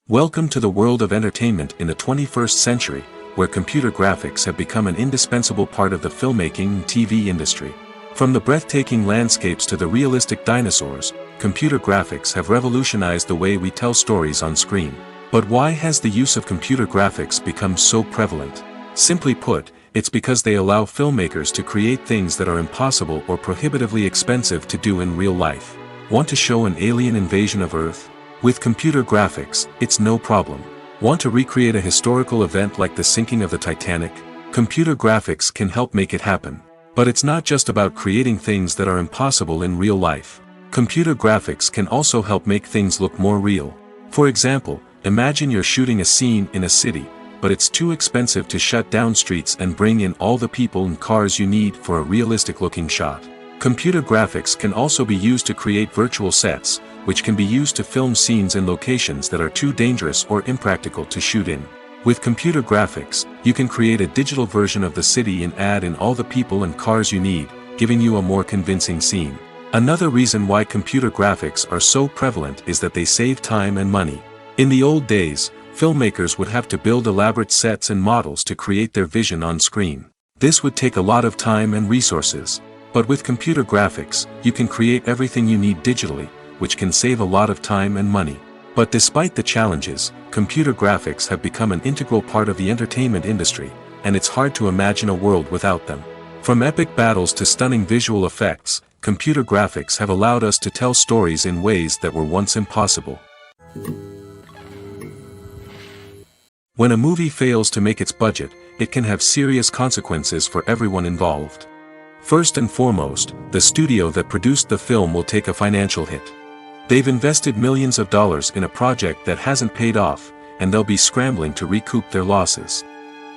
[SPEAKER 1] Welcome to the world of entertainment in the 21st century, where computer graphics have become an indispensable part of the filmmaking and TV industry. From the breathtaking landscapes to the realistic dinosaurs, computer graphics have revolutionized the way we tell stories on screen. But why has the use of computer graphics become so prevalent? Simply put, it's because they allow filmmakers to create things that are impossible or prohibitively expensive to do in real life. Want to show an alien invasion of Earth? With computer graphics, it's no problem. Want to recreate a historical event like the sinking of the Titanic? Computer graphics can help make it happen. But it's not just about creating things that are impossible in real life. Computer graphics can also help make things look more real. For example, imagine you're shooting a scene in a city, but it's too expensive to shut down streets and bring in all the people and cars you need for a realistic-looking shot. Computer graphics can also be used to create virtual sets, which can be used to film scenes in locations that are too dangerous or impractical to shoot in. With computer graphics, you can create a digital version of the city and add in all the people and cars you need, giving you a more convincing scene. Another reason why computer graphics are so prevalent is that they save time and money. In the old days, filmmakers would have to build elaborate sets and models to create their vision on screen. This would take a lot of time and resources. But with computer graphics, you can create everything you need digitally, which can save a lot of time and money. But despite the challenges, computer graphics have become an integral part of the entertainment industry, and it's hard to imagine a world without them. From epic battles to stunning visual effects, computer graphics have allowed us to tell stories in ways that were once impossible. When a movie fails to make its budget, it can have serious consequences for everyone involved. First and foremost, the studio that produced the film will take a financial hit. They've invested millions of dollars in a project that hasn't paid off, and they'll be scrambling to recoup their losses.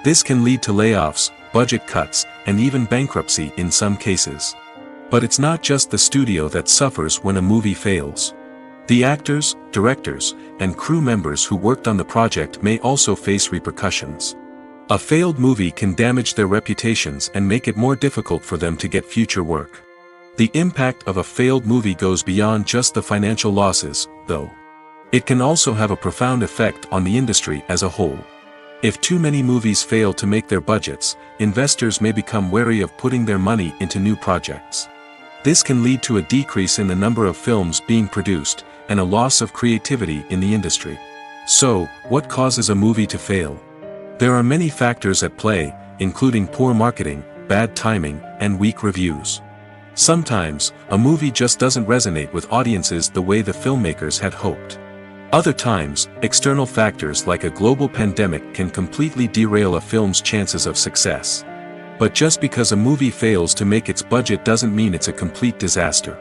[SPEAKER 1] This can lead to layoffs, budget cuts, and even bankruptcy in some cases. But it's not just the studio that suffers when a movie fails. The actors, directors, and crew members who worked on the project may also face repercussions. A failed movie can damage their reputations and make it more difficult for them to get future work. The impact of a failed movie goes beyond just the financial losses, though. It can also have a profound effect on the industry as a whole. If too many movies fail to make their budgets, investors may become wary of putting their money into new projects. This can lead to a decrease in the number of films being produced, and a loss of creativity in the industry. So, what causes a movie to fail? There are many factors at play, including poor marketing, bad timing, and weak reviews. Sometimes, a movie just doesn't resonate with audiences the way the filmmakers had hoped. Other times, external factors like a global pandemic can completely derail a film's chances of success. But just because a movie fails to make its budget doesn't mean it's a complete disaster.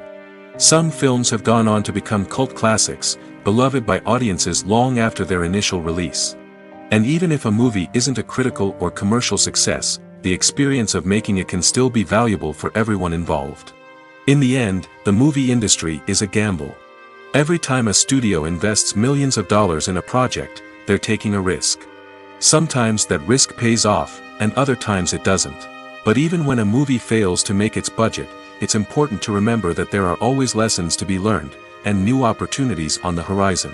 [SPEAKER 1] Some films have gone on to become cult classics, beloved by audiences long after their initial release. And even if a movie isn't a critical or commercial success, the experience of making it can still be valuable for everyone involved. In the end, the movie industry is a gamble. Every time a studio invests millions of dollars in a project, they're taking a risk. Sometimes that risk pays off, and other times it doesn't. But even when a movie fails to make its budget, it's important to remember that there are always lessons to be learned, and new opportunities on the horizon.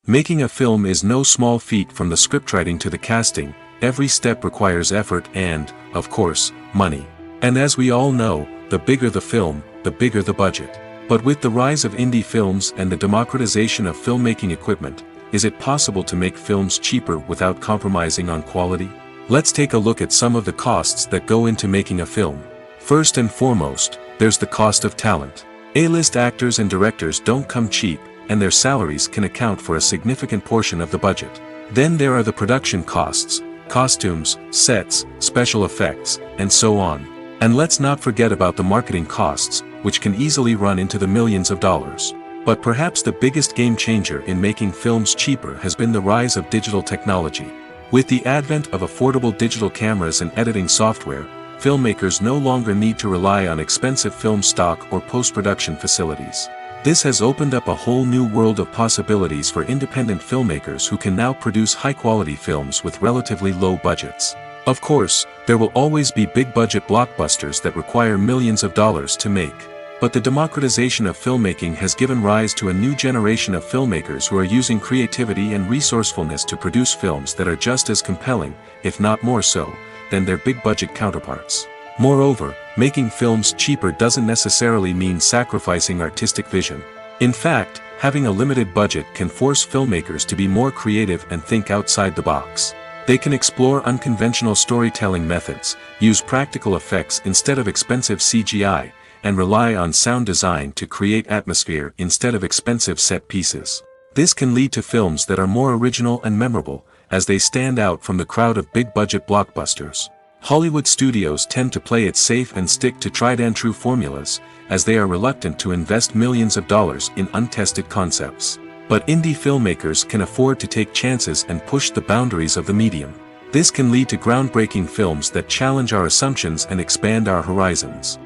[SPEAKER 1] Making a film is no small feat. From the scriptwriting to the casting, every step requires effort and, of course, money. And as we all know, the bigger the film, the bigger the budget. But with the rise of indie films and the democratization of filmmaking equipment, is it possible to make films cheaper without compromising on quality? Let's take a look at some of the costs that go into making a film. First and foremost, there's the cost of talent. A-list actors and directors don't come cheap, and their salaries can account for a significant portion of the budget. Then there are the production costs, costumes, sets, special effects, and so on. And let's not forget about the marketing costs, which can easily run into the millions of dollars. But perhaps the biggest game changer in making films cheaper has been the rise of digital technology. With the advent of affordable digital cameras and editing software, filmmakers no longer need to rely on expensive film stock or post-production facilities. This has opened up a whole new world of possibilities for independent filmmakers who can now produce high-quality films with relatively low budgets. Of course, there will always be big-budget blockbusters that require millions of dollars to make. But the democratization of filmmaking has given rise to a new generation of filmmakers who are using creativity and resourcefulness to produce films that are just as compelling, if not more so, than their big-budget counterparts. Moreover, making films cheaper doesn't necessarily mean sacrificing artistic vision. In fact, having a limited budget can force filmmakers to be more creative and think outside the box. They can explore unconventional storytelling methods, use practical effects instead of expensive CGI, and rely on sound design to create atmosphere instead of expensive set pieces. This can lead to films that are more original and memorable, as they stand out from the crowd of big-budget blockbusters. Hollywood studios tend to play it safe and stick to tried-and-true formulas, as they are reluctant to invest millions of dollars in untested concepts. But indie filmmakers can afford to take chances and push the boundaries of the medium. This can lead to groundbreaking films that challenge our assumptions and expand our horizons.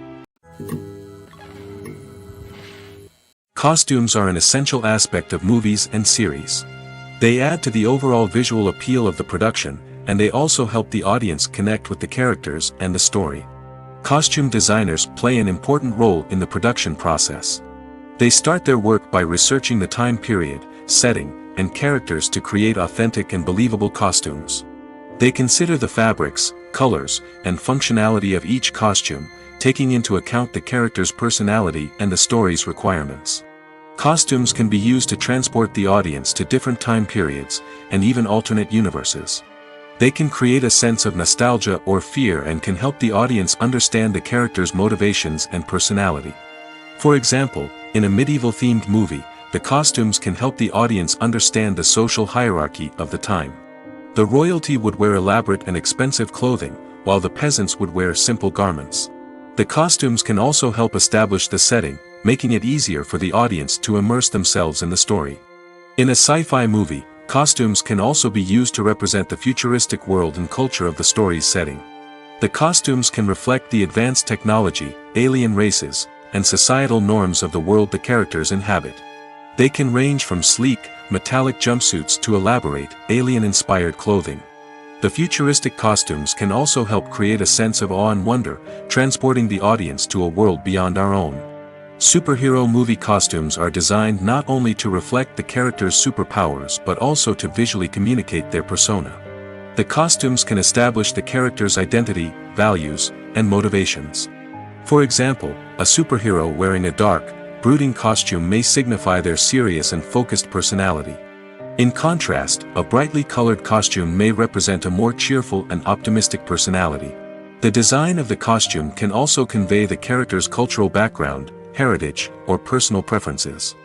[SPEAKER 1] Costumes are an essential aspect of movies and series. They add to the overall visual appeal of the production, and they also help the audience connect with the characters and the story. Costume designers play an important role in the production process. They start their work by researching the time period, setting, and characters to create authentic and believable costumes. They consider the fabrics, colors, and functionality of each costume, taking into account the character's personality and the story's requirements. Costumes can be used to transport the audience to different time periods, and even alternate universes. They can create a sense of nostalgia or fear and can help the audience understand the character's motivations and personality. For example, in a medieval-themed movie, the costumes can help the audience understand the social hierarchy of the time. The royalty would wear elaborate and expensive clothing, while the peasants would wear simple garments. The costumes can also help establish the setting, making it easier for the audience to immerse themselves in the story. In a sci-fi movie, costumes can also be used to represent the futuristic world and culture of the story's setting. The costumes can reflect the advanced technology, alien races, and societal norms of the world the characters inhabit. They can range from sleek, metallic jumpsuits to elaborate, alien-inspired clothing. The futuristic costumes can also help create a sense of awe and wonder, transporting the audience to a world beyond our own. Superhero movie costumes are designed not only to reflect the character's superpowers but also to visually communicate their persona. The costumes can establish the character's identity, values, and motivations. For example, a superhero wearing a dark, brooding costume may signify their serious and focused personality. In contrast, a brightly colored costume may represent a more cheerful and optimistic personality. The design of the costume can also convey the character's cultural background, heritage, or personal preferences.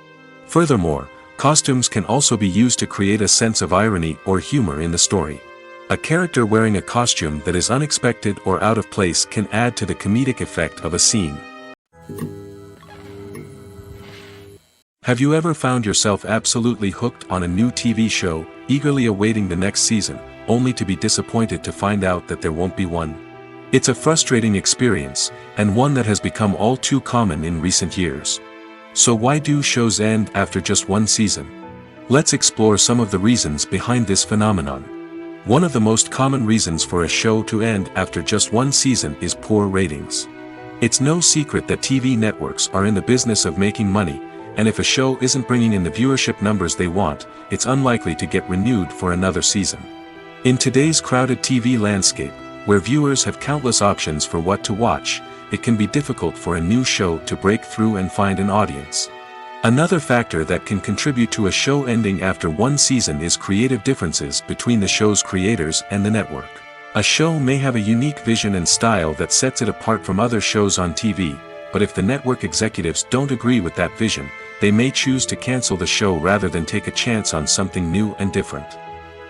[SPEAKER 1] Furthermore, costumes can also be used to create a sense of irony or humor in the story. A character wearing a costume that is unexpected or out of place can add to the comedic effect of a scene. Have you ever found yourself absolutely hooked on a new TV show, eagerly awaiting the next season, only to be disappointed to find out that there won't be one? It's a frustrating experience, and one that has become all too common in recent years. So why do shows end after just one season? Let's explore some of the reasons behind this phenomenon. One of the most common reasons for a show to end after just one season is poor ratings. It's no secret that TV networks are in the business of making money, and if a show isn't bringing in the viewership numbers they want, it's unlikely to get renewed for another season. In today's crowded TV landscape, where viewers have countless options for what to watch, it can be difficult for a new show to break through and find an audience. Another factor that can contribute to a show ending after one season is creative differences between the show's creators and the network. A show may have a unique vision and style that sets it apart from other shows on TV, but if the network executives don't agree with that vision, they may choose to cancel the show rather than take a chance on something new and different.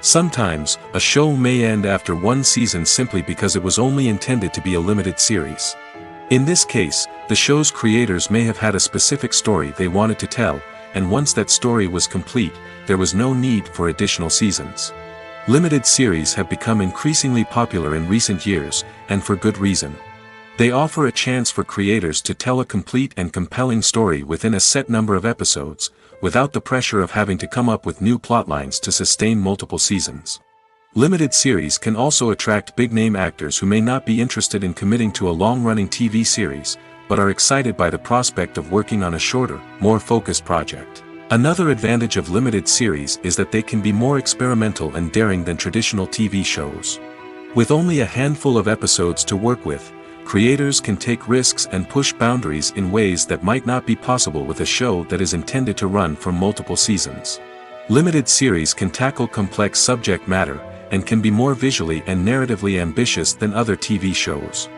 [SPEAKER 1] Sometimes, a show may end after one season simply because it was only intended to be a limited series. In this case, the show's creators may have had a specific story they wanted to tell, and once that story was complete, there was no need for additional seasons. Limited series have become increasingly popular in recent years, and for good reason. They offer a chance for creators to tell a complete and compelling story within a set number of episodes, without the pressure of having to come up with new plotlines to sustain multiple seasons. Limited series can also attract big-name actors who may not be interested in committing to a long-running TV series, but are excited by the prospect of working on a shorter, more focused project. Another advantage of limited series is that they can be more experimental and daring than traditional TV shows. With only a handful of episodes to work with, creators can take risks and push boundaries in ways that might not be possible with a show that is intended to run for multiple seasons. Limited series can tackle complex subject matter, and can be more visually and narratively ambitious than other TV shows.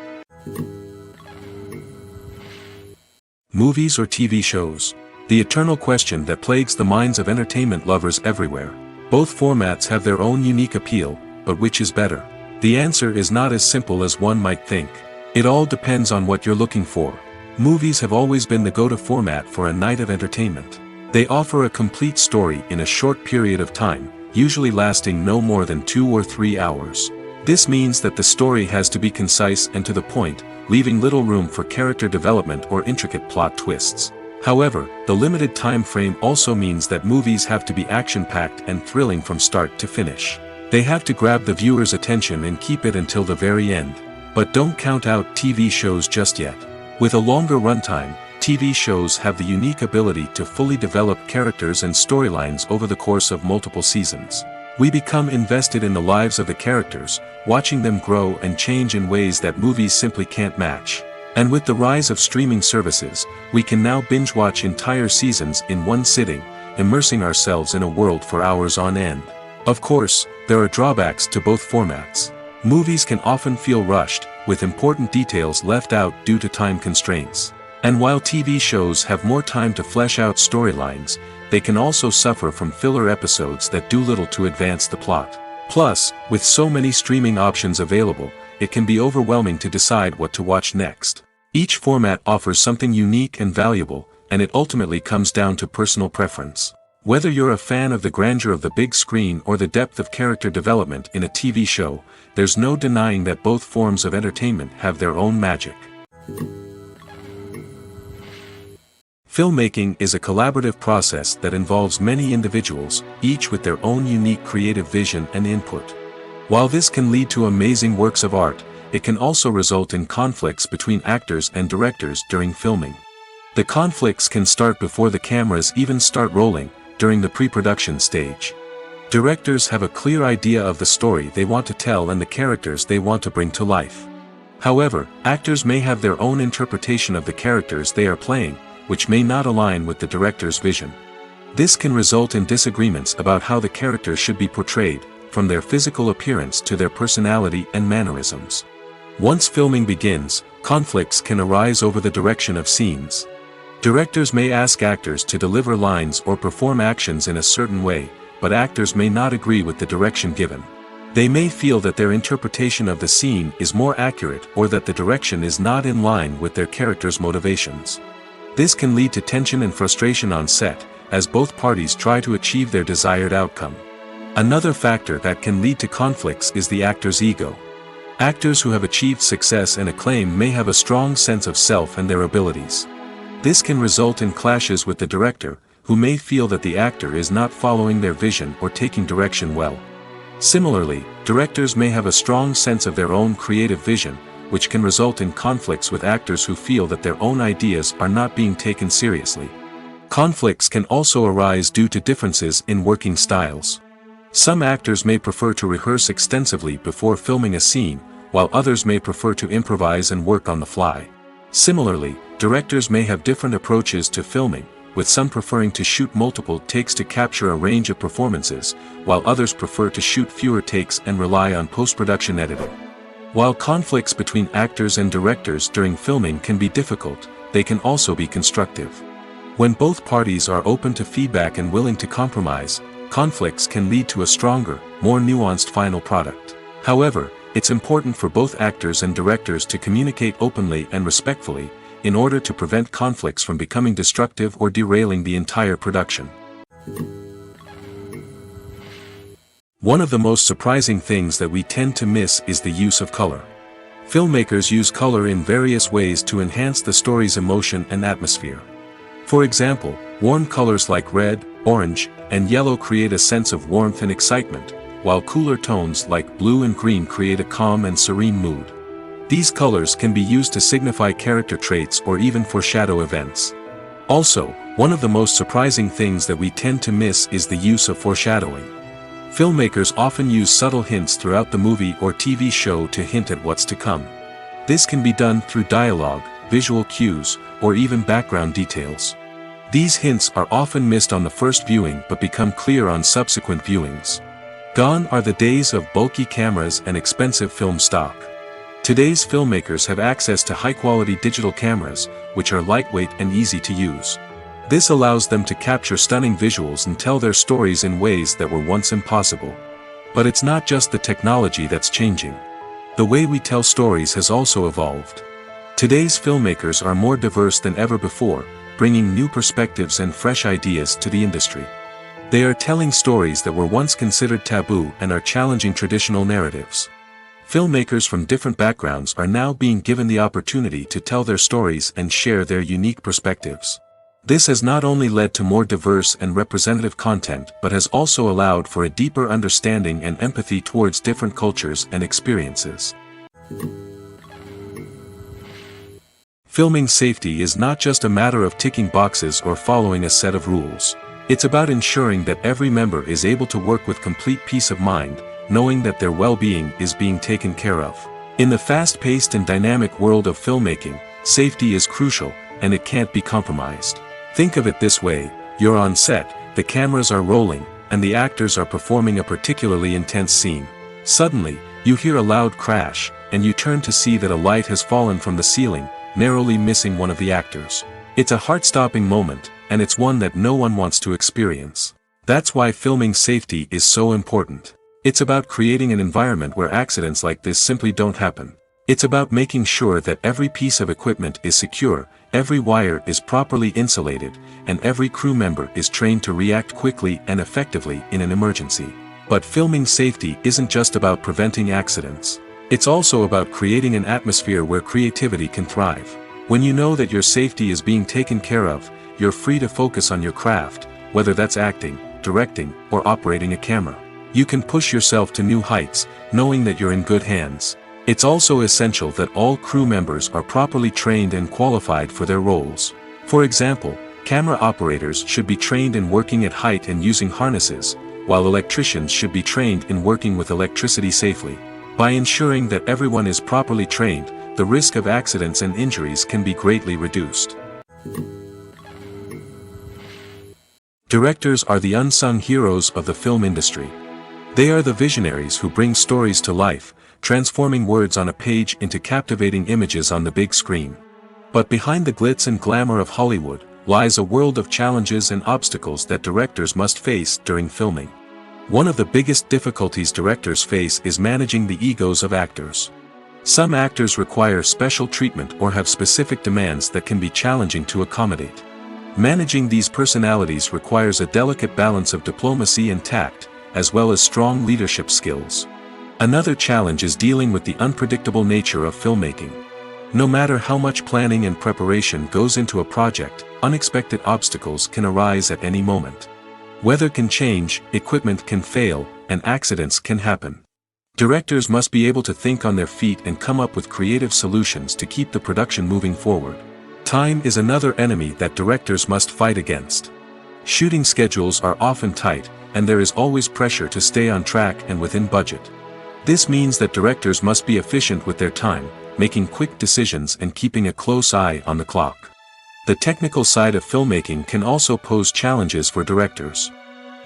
[SPEAKER 1] Movies or TV shows? The eternal question that plagues the minds of entertainment lovers everywhere. Both formats have their own unique appeal, but which is better? The answer is not as simple as one might think. It all depends on what you're looking for. Movies have always been the go-to format for a night of entertainment. They offer a complete story in a short period of time, usually lasting no more than 2 or 3 hours. This means that the story has to be concise and to the point, leaving little room for character development or intricate plot twists. However, the limited time frame also means that movies have to be action-packed and thrilling from start to finish. They have to grab the viewer's attention and keep it until the very end. But don't count out TV shows just yet. With a longer runtime, TV shows have the unique ability to fully develop characters and storylines over the course of multiple seasons. We become invested in the lives of the characters, watching them grow and change in ways that movies simply can't match. And with the rise of streaming services, we can now binge-watch entire seasons in one sitting, immersing ourselves in a world for hours on end. Of course, there are drawbacks to both formats. Movies can often feel rushed, with important details left out due to time constraints. And while TV shows have more time to flesh out storylines, they can also suffer from filler episodes that do little to advance the plot. Plus, with so many streaming options available, it can be overwhelming to decide what to watch next. Each format offers something unique and valuable, and it ultimately comes down to personal preference. Whether you're a fan of the grandeur of the big screen or the depth of character development in a TV show, there's no denying that both forms of entertainment have their own magic. Filmmaking is a collaborative process that involves many individuals, each with their own unique creative vision and input. While this can lead to amazing works of art, it can also result in conflicts between actors and directors during filming. The conflicts can start before the cameras even start rolling, during the pre-production stage. Directors have a clear idea of the story they want to tell and the characters they want to bring to life. However, actors may have their own interpretation of the characters they are playing, which may not align with the director's vision. This can result in disagreements about how the character should be portrayed, from their physical appearance to their personality and mannerisms. Once filming begins, conflicts can arise over the direction of scenes. Directors may ask actors to deliver lines or perform actions in a certain way, but actors may not agree with the direction given. They may feel that their interpretation of the scene is more accurate or that the direction is not in line with their character's motivations. This can lead to tension and frustration on set, as both parties try to achieve their desired outcome. Another factor that can lead to conflicts is the actor's ego. Actors who have achieved success and acclaim may have a strong sense of self and their abilities. This can result in clashes with the director, who may feel that the actor is not following their vision or taking direction well. Similarly, directors may have a strong sense of their own creative vision, which can result in conflicts with actors who feel that their own ideas are not being taken seriously. Conflicts can also arise due to differences in working styles. Some actors may prefer to rehearse extensively before filming a scene, while others may prefer to improvise and work on the fly. Similarly, directors may have different approaches to filming, with some preferring to shoot multiple takes to capture a range of performances, while others prefer to shoot fewer takes and rely on post-production editing. While conflicts between actors and directors during filming can be difficult, they can also be constructive. When both parties are open to feedback and willing to compromise, conflicts can lead to a stronger, more nuanced final product. However, it's important for both actors and directors to communicate openly and respectfully, in order to prevent conflicts from becoming destructive or derailing the entire production. One of the most surprising things that we tend to miss is the use of color. Filmmakers use color in various ways to enhance the story's emotion and atmosphere. For example, warm colors like red, orange, and yellow create a sense of warmth and excitement, while cooler tones like blue and green create a calm and serene mood. These colors can be used to signify character traits or even foreshadow events. Also, one of the most surprising things that we tend to miss is the use of foreshadowing. Filmmakers often use subtle hints throughout the movie or TV show to hint at what's to come. This can be done through dialogue, visual cues, or even background details. These hints are often missed on the first viewing but become clear on subsequent viewings. Gone are the days of bulky cameras and expensive film stock. Today's filmmakers have access to high-quality digital cameras, which are lightweight and easy to use. This allows them to capture stunning visuals and tell their stories in ways that were once impossible. But it's not just the technology that's changing. The way we tell stories has also evolved. Today's filmmakers are more diverse than ever before, bringing new perspectives and fresh ideas to the industry. They are telling stories that were once considered taboo and are challenging traditional narratives. Filmmakers from different backgrounds are now being given the opportunity to tell their stories and share their unique perspectives. This has not only led to more diverse and representative content but has also allowed for a deeper understanding and empathy towards different cultures and experiences. Filming safety is not just a matter of ticking boxes or following a set of rules. It's about ensuring that every member is able to work with complete peace of mind, knowing that their well-being is being taken care of. In the fast-paced and dynamic world of filmmaking, safety is crucial, and it can't be compromised. Think of it this way: you're on set, the cameras are rolling, and the actors are performing a particularly intense scene. Suddenly, you hear a loud crash, and you turn to see that a light has fallen from the ceiling, narrowly missing one of the actors. It's a heart-stopping moment, and it's one that no one wants to experience. That's why filming safety is so important. It's about creating an environment where accidents like this simply don't happen. It's about making sure that every piece of equipment is secure, every wire is properly insulated, and every crew member is trained to react quickly and effectively in an emergency. But filming safety isn't just about preventing accidents. It's also about creating an atmosphere where creativity can thrive. When you know that your safety is being taken care of, you're free to focus on your craft, whether that's acting, directing, or operating a camera. You can push yourself to new heights, knowing that you're in good hands. It's also essential that all crew members are properly trained and qualified for their roles. For example, camera operators should be trained in working at height and using harnesses, while electricians should be trained in working with electricity safely. By ensuring that everyone is properly trained, the risk of accidents and injuries can be greatly reduced. Directors are the unsung heroes of the film industry. They are the visionaries who bring stories to life, transforming words on a page into captivating images on the big screen. But behind the glitz and glamour of Hollywood lies a world of challenges and obstacles that directors must face during filming. One of the biggest difficulties directors face is managing the egos of actors. Some actors require special treatment or have specific demands that can be challenging to accommodate. Managing these personalities requires a delicate balance of diplomacy and tact, as well as strong leadership skills. Another challenge is dealing with the unpredictable nature of filmmaking. No matter how much planning and preparation goes into a project, unexpected obstacles can arise at any moment. Weather can change, equipment can fail, and accidents can happen. Directors must be able to think on their feet and come up with creative solutions to keep the production moving forward. Time is another enemy that directors must fight against. Shooting schedules are often tight, and there is always pressure to stay on track and within budget. This means that directors must be efficient with their time, making quick decisions and keeping a close eye on the clock. The technical side of filmmaking can also pose challenges for directors.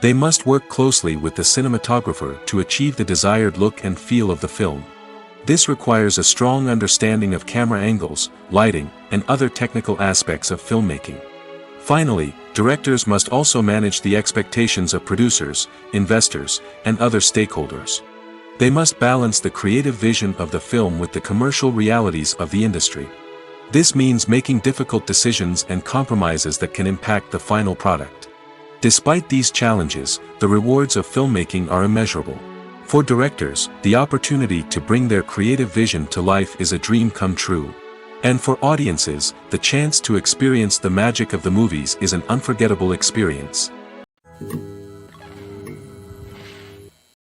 [SPEAKER 1] They must work closely with the cinematographer to achieve the desired look and feel of the film. This requires a strong understanding of camera angles, lighting, and other technical aspects of filmmaking. Finally, directors must also manage the expectations of producers, investors, and other stakeholders. They must balance the creative vision of the film with the commercial realities of the industry. This means making difficult decisions and compromises that can impact the final product. Despite these challenges, the rewards of filmmaking are immeasurable. For directors, the opportunity to bring their creative vision to life is a dream come true. And for audiences, the chance to experience the magic of the movies is an unforgettable experience.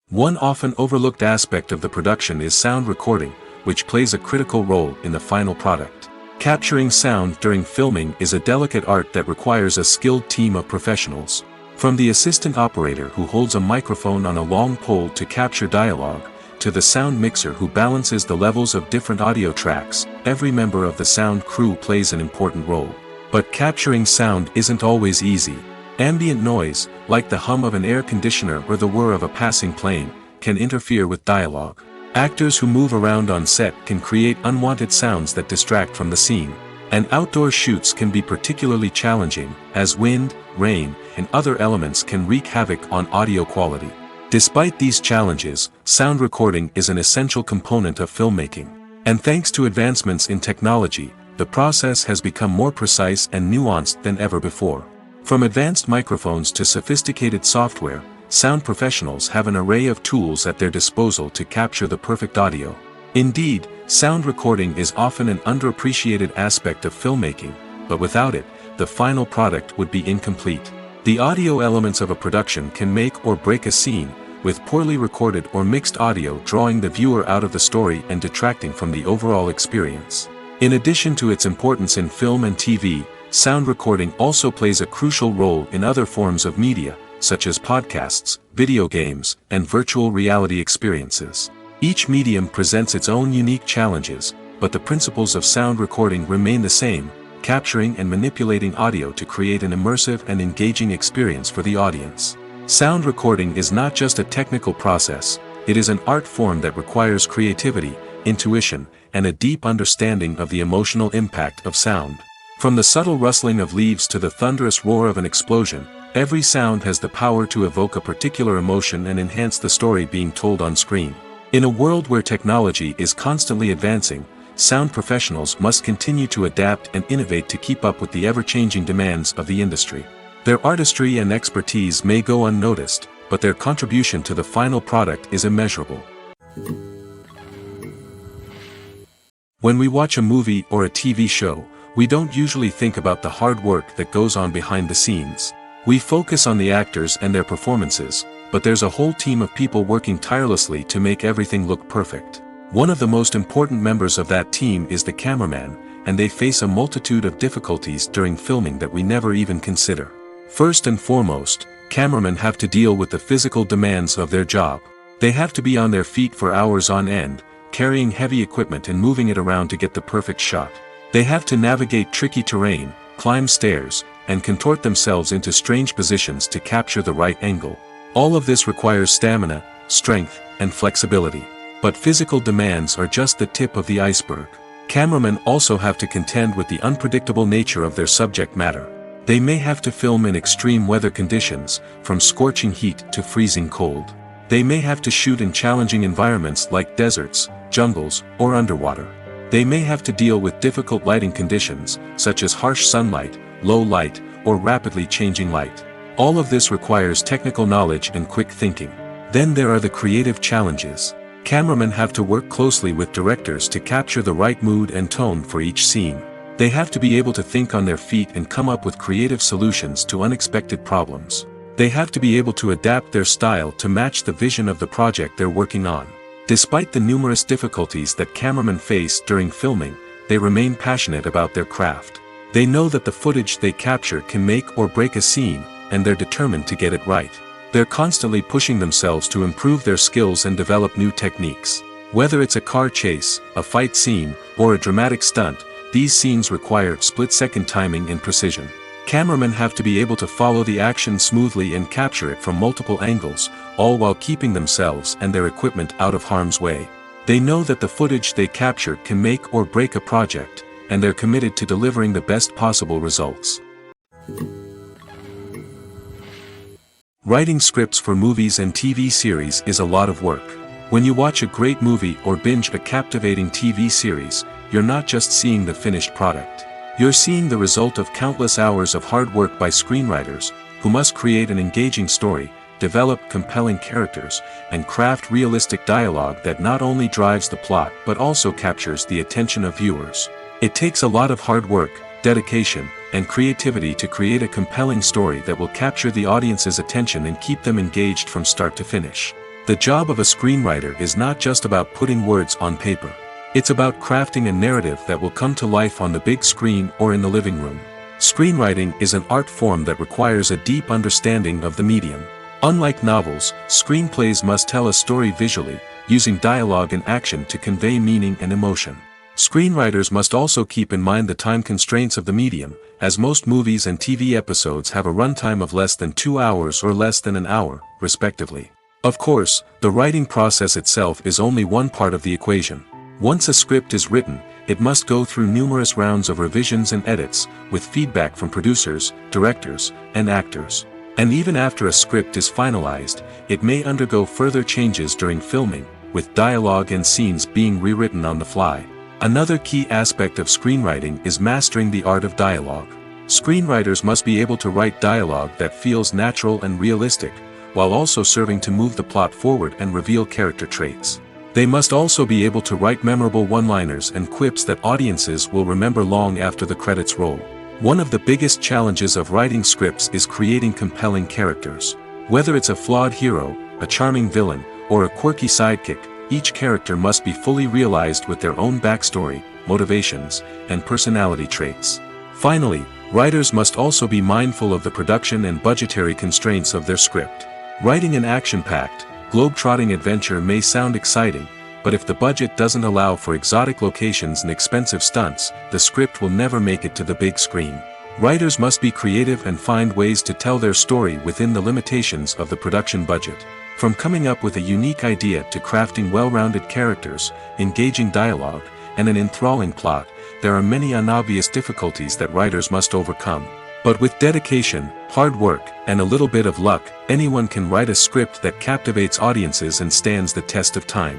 [SPEAKER 1] One often overlooked aspect of the production is sound recording, which plays a critical role in the final product. Capturing sound during filming is a delicate art that requires a skilled team of professionals. From the assistant operator who holds a microphone on a long pole to capture dialogue, to the sound mixer who balances the levels of different audio tracks, every member of the sound crew plays an important role. But capturing sound isn't always easy. Ambient noise, like the hum of an air conditioner or the whir of a passing plane, can interfere with dialogue. Actors who move around on set can create unwanted sounds that distract from the scene. And outdoor shoots can be particularly challenging, as wind, rain, and other elements can wreak havoc on audio quality. Despite these challenges, sound recording is an essential component of filmmaking. And thanks to advancements in technology, the process has become more precise and nuanced than ever before. From advanced microphones to sophisticated software, sound professionals have an array of tools at their disposal to capture the perfect audio. Indeed, sound recording is often an underappreciated aspect of filmmaking, but without it, the final product would be incomplete. The audio elements of a production can make or break a scene, with poorly recorded or mixed audio drawing the viewer out of the story and detracting from the overall experience. In addition to its importance in film and TV, sound recording also plays a crucial role in other forms of media, such as podcasts, video games, and virtual reality experiences. Each medium presents its own unique challenges, but the principles of sound recording remain the same, capturing and manipulating audio to create an immersive and engaging experience for the audience. Sound recording is not just a technical process, it is an art form that requires creativity, intuition, and a deep understanding of the emotional impact of sound. From the subtle rustling of leaves to the thunderous roar of an explosion, every sound has the power to evoke a particular emotion and enhance the story being told on screen. In a world where technology is constantly advancing, sound professionals must continue to adapt and innovate to keep up with the ever-changing demands of the industry. Their artistry and expertise may go unnoticed, but their contribution to the final product is immeasurable. When we watch a movie or a TV show, we don't usually think about the hard work that goes on behind the scenes. We focus on the actors and their performances, but there's a whole team of people working tirelessly to make everything look perfect. One of the most important members of that team is the cameraman, and they face a multitude of difficulties during filming that we never even consider. First and foremost, cameramen have to deal with the physical demands of their job. They have to be on their feet for hours on end, carrying heavy equipment and moving it around to get the perfect shot. They have to navigate tricky terrain, climb stairs, and contort themselves into strange positions to capture the right angle. All of this requires stamina, strength, and flexibility. But physical demands are just the tip of the iceberg. Cameramen also have to contend with the unpredictable nature of their subject matter. They may have to film in extreme weather conditions, from scorching heat to freezing cold. They may have to shoot in challenging environments like deserts, jungles, or underwater. They may have to deal with difficult lighting conditions, such as harsh sunlight, low light, or rapidly changing light. All of this requires technical knowledge and quick thinking. Then there are the creative challenges. Cameramen have to work closely with directors to capture the right mood and tone for each scene. They have to be able to think on their feet and come up with creative solutions to unexpected problems. They have to be able to adapt their style to match the vision of the project they're working on. Despite the numerous difficulties that cameramen face during filming, they remain passionate about their craft. They know that the footage they capture can make or break a scene, and they're determined to get it right. They're constantly pushing themselves to improve their skills and develop new techniques. Whether it's a car chase, a fight scene, or a dramatic stunt, these scenes require split-second timing and precision. Cameramen have to be able to follow the action smoothly and capture it from multiple angles, all while keeping themselves and their equipment out of harm's way. They know that the footage they capture can make or break a project, and they're committed to delivering the best possible results. Writing scripts for movies and TV series is a lot of work. When you watch a great movie or binge a captivating TV series, you're not just seeing the finished product. You're seeing the result of countless hours of hard work by screenwriters, who must create an engaging story, develop compelling characters, and craft realistic dialogue that not only drives the plot but also captures the attention of viewers. It takes a lot of hard work, dedication, and creativity to create a compelling story that will capture the audience's attention and keep them engaged from start to finish. The job of a screenwriter is not just about putting words on paper. It's about crafting a narrative that will come to life on the big screen or in the living room. Screenwriting is an art form that requires a deep understanding of the medium. Unlike novels, screenplays must tell a story visually, using dialogue and action to convey meaning and emotion. Screenwriters must also keep in mind the time constraints of the medium, as most movies and TV episodes have a runtime of less than 2 hours or less than an hour, respectively. Of course, the writing process itself is only one part of the equation. Once a script is written, it must go through numerous rounds of revisions and edits, with feedback from producers, directors, and actors. And even after a script is finalized, it may undergo further changes during filming, with dialogue and scenes being rewritten on the fly. Another key aspect of screenwriting is mastering the art of dialogue. Screenwriters must be able to write dialogue that feels natural and realistic, while also serving to move the plot forward and reveal character traits. They must also be able to write memorable one-liners and quips that audiences will remember long after the credits roll. One of the biggest challenges of writing scripts is creating compelling characters. Whether it's a flawed hero, a charming villain, or a quirky sidekick, each character must be fully realized with their own backstory, motivations, and personality traits. Finally, writers must also be mindful of the production and budgetary constraints of their script. Writing an action-packed, globe-trotting adventure may sound exciting, but if the budget doesn't allow for exotic locations and expensive stunts, the script will never make it to the big screen. Writers must be creative and find ways to tell their story within the limitations of the production budget. From coming up with a unique idea to crafting well-rounded characters, engaging dialogue, and an enthralling plot, there are many unobvious difficulties that writers must overcome. But with dedication, hard work, and a little bit of luck, anyone can write a script that captivates audiences and stands the test of time.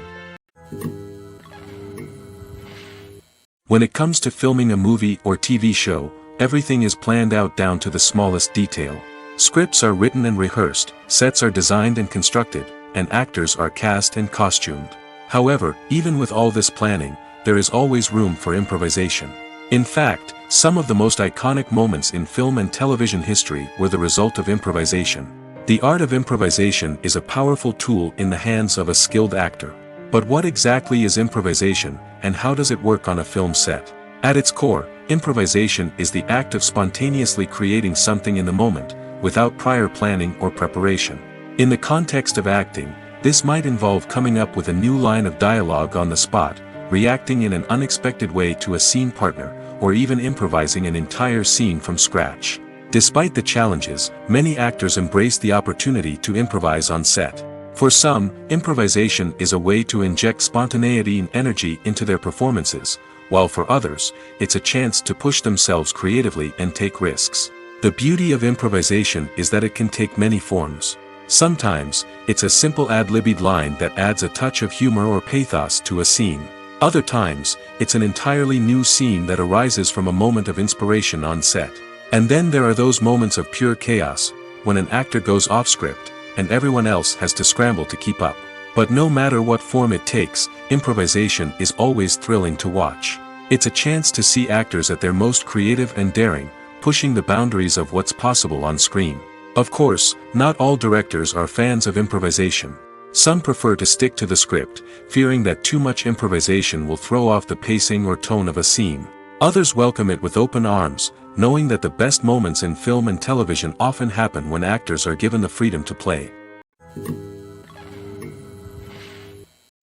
[SPEAKER 1] When it comes to filming a movie or TV show, everything is planned out down to the smallest detail. Scripts are written and rehearsed, sets are designed and constructed, and actors are cast and costumed. However, even with all this planning, there is always room for improvisation. In fact, some of the most iconic moments in film and television history were the result of improvisation. The art of improvisation is a powerful tool in the hands of a skilled actor. But what exactly is improvisation, and how does it work on a film set? At its core, improvisation is the act of spontaneously creating something in the moment, without prior planning or preparation. In the context of acting, This might involve coming up with a new line of dialogue on the spot, reacting in an unexpected way to a scene partner, or even improvising an entire scene from scratch. Despite the challenges, many actors embrace the opportunity to improvise on set. For some, improvisation is a way to inject spontaneity and energy into their performances, while for others, it's a chance to push themselves creatively and take risks. The beauty of improvisation is that it can take many forms. Sometimes, it's a simple ad-libbed line that adds a touch of humor or pathos to a scene. Other times, it's an entirely new scene that arises from a moment of inspiration on set. And then there are those moments of pure chaos, when an actor goes off script, and everyone else has to scramble to keep up. But no matter what form it takes, improvisation is always thrilling to watch. It's a chance to see actors at their most creative and daring, pushing the boundaries of what's possible on screen. Of course, not all directors are fans of improvisation. Some prefer to stick to the script, fearing that too much improvisation will throw off the pacing or tone of a scene. Others welcome it with open arms, knowing that the best moments in film and television often happen when actors are given the freedom to play.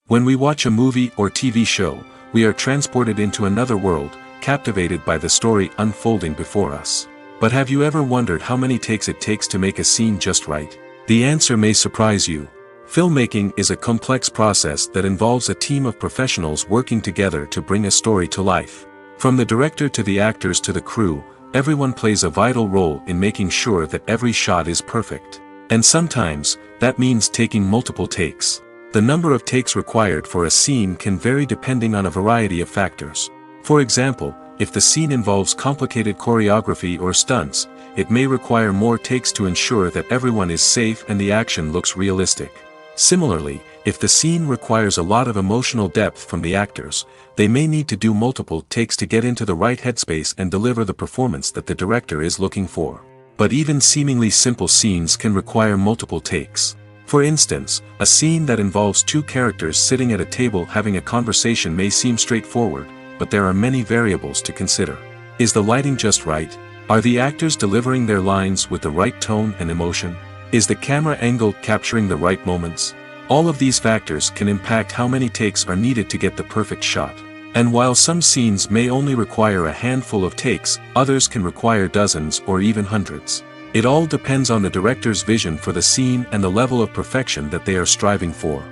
[SPEAKER 1] When we watch a movie or TV show, we are transported into another world, captivated by the story unfolding before us. But have you ever wondered how many takes it takes to make a scene just right? The answer may surprise you. Filmmaking is a complex process that involves a team of professionals working together to bring a story to life. From the director to the actors to the crew, everyone plays a vital role in making sure that every shot is perfect. And sometimes, that means taking multiple takes. The number of takes required for a scene can vary depending on a variety of factors. For example, if the scene involves complicated choreography or stunts, it may require more takes to ensure that everyone is safe and the action looks realistic. Similarly, if the scene requires a lot of emotional depth from the actors, they may need to do multiple takes to get into the right headspace and deliver the performance that the director is looking for. But even seemingly simple scenes can require multiple takes. For instance, a scene that involves two characters sitting at a table having a conversation may seem straightforward, but there are many variables to consider. Is the lighting just right? Are the actors delivering their lines with the right tone and emotion? Is the camera angle capturing the right moments? All of these factors can impact how many takes are needed to get the perfect shot. And while some scenes may only require a handful of takes, others can require dozens or even hundreds. It all depends on the director's vision for the scene and the level of perfection that they are striving for.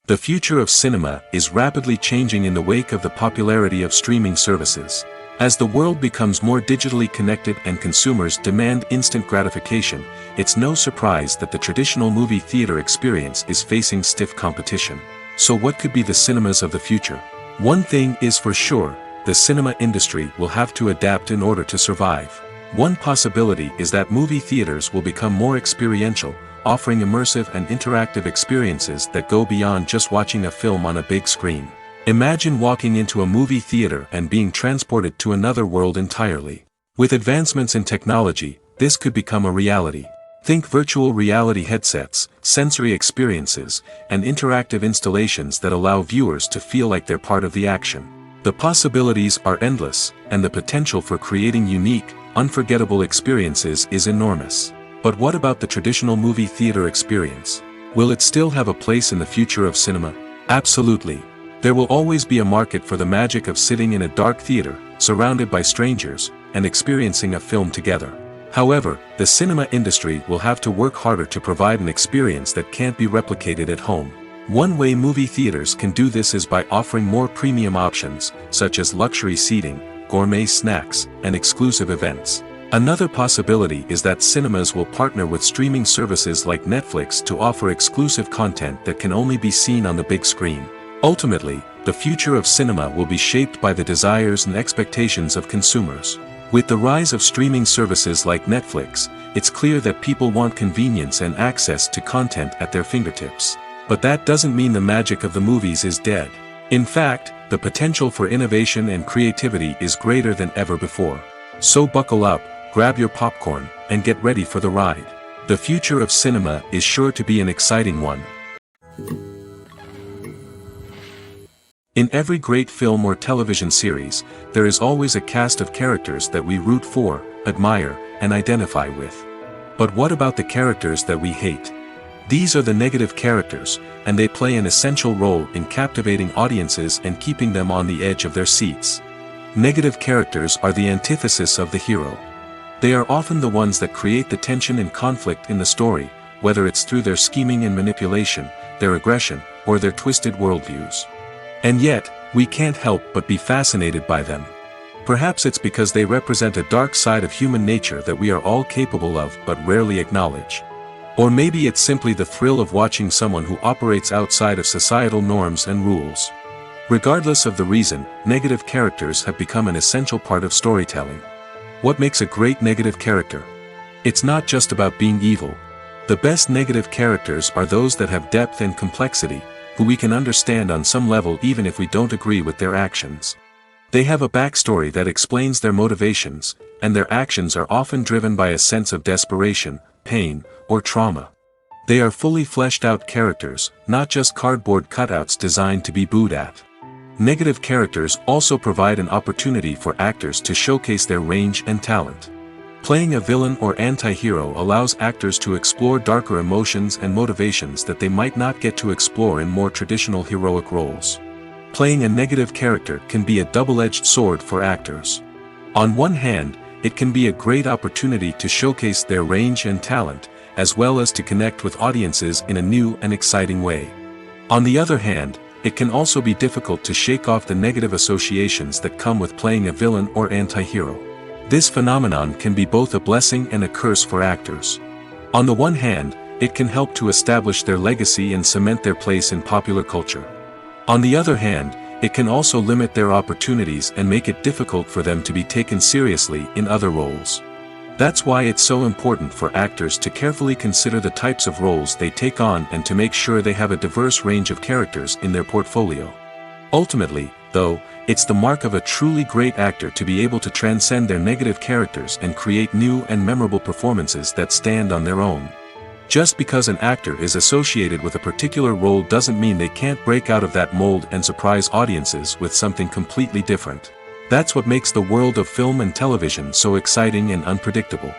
[SPEAKER 1] The future of cinema is rapidly changing in the wake of the popularity of streaming services. As the world becomes more digitally connected and consumers demand instant gratification, it's no surprise that the traditional movie theater experience is facing stiff competition. So what could be the cinemas of the future? One thing is for sure, the cinema industry will have to adapt in order to survive. One possibility is that movie theaters will become more experiential, offering immersive and interactive experiences that go beyond just watching a film on a big screen. Imagine walking into a movie theater and being transported to another world entirely. With advancements in technology, this could become a reality. Think virtual reality headsets, sensory experiences, and interactive installations that allow viewers to feel like they're part of the action. The possibilities are endless, and the potential for creating unique, unforgettable experiences is enormous. But what about the traditional movie theater experience? Will it still have a place in the future of cinema? Absolutely. There will always be a market for the magic of sitting in a dark theater, surrounded by strangers, and experiencing a film together. However, the cinema industry will have to work harder to provide an experience that can't be replicated at home. One way movie theaters can do this is by offering more premium options, such as luxury seating, gourmet snacks, and exclusive events. Another possibility is that cinemas will partner with streaming services like Netflix to offer exclusive content that can only be seen on the big screen. Ultimately, the future of cinema will be shaped by the desires and expectations of consumers. With the rise of streaming services like Netflix, it's clear that people want convenience and access to content at their fingertips. But that doesn't mean the magic of the movies is dead. In fact, the potential for innovation and creativity is greater than ever before. So buckle up, grab your popcorn, and get ready for the ride. The future of cinema is sure to be an exciting one. In every great film or television series, there is always a cast of characters that we root for, admire, and identify with. But what about the characters that we hate? These are the negative characters, and they play an essential role in captivating audiences and keeping them on the edge of their seats. Negative characters are the antithesis of the hero. They are often the ones that create the tension and conflict in the story, whether it's through their scheming and manipulation, their aggression, or their twisted worldviews. And yet, we can't help but be fascinated by them. Perhaps it's because they represent a dark side of human nature that we are all capable of but rarely acknowledge. Or maybe it's simply the thrill of watching someone who operates outside of societal norms and rules. Regardless of the reason, negative characters have become an essential part of storytelling. What makes a great negative character? It's not just about being evil. The best negative characters are those that have depth and complexity, who we can understand on some level even if we don't agree with their actions. They have a backstory that explains their motivations, and their actions are often driven by a sense of desperation, pain, or trauma. They are fully fleshed out characters, not just cardboard cutouts designed to be booed at. Negative characters also provide an opportunity for actors to showcase their range and talent. Playing a villain or anti-hero allows actors to explore darker emotions and motivations that they might not get to explore in more traditional heroic roles. Playing a negative character can be a double-edged sword for actors. On one hand, it can be a great opportunity to showcase their range and talent, as well as to connect with audiences in a new and exciting way. On the other hand, it can also be difficult to shake off the negative associations that come with playing a villain or anti-hero. This phenomenon can be both a blessing and a curse for actors. On the one hand, it can help to establish their legacy and cement their place in popular culture. On the other hand, it can also limit their opportunities and make it difficult for them to be taken seriously in other roles. That's why it's so important for actors to carefully consider the types of roles they take on and to make sure they have a diverse range of characters in their portfolio. Ultimately, though, it's the mark of a truly great actor to be able to transcend their negative characters and create new and memorable performances that stand on their own. Just because an actor is associated with a particular role doesn't mean they can't break out of that mold and surprise audiences with something completely different. That's what makes the world of film and television so exciting and unpredictable.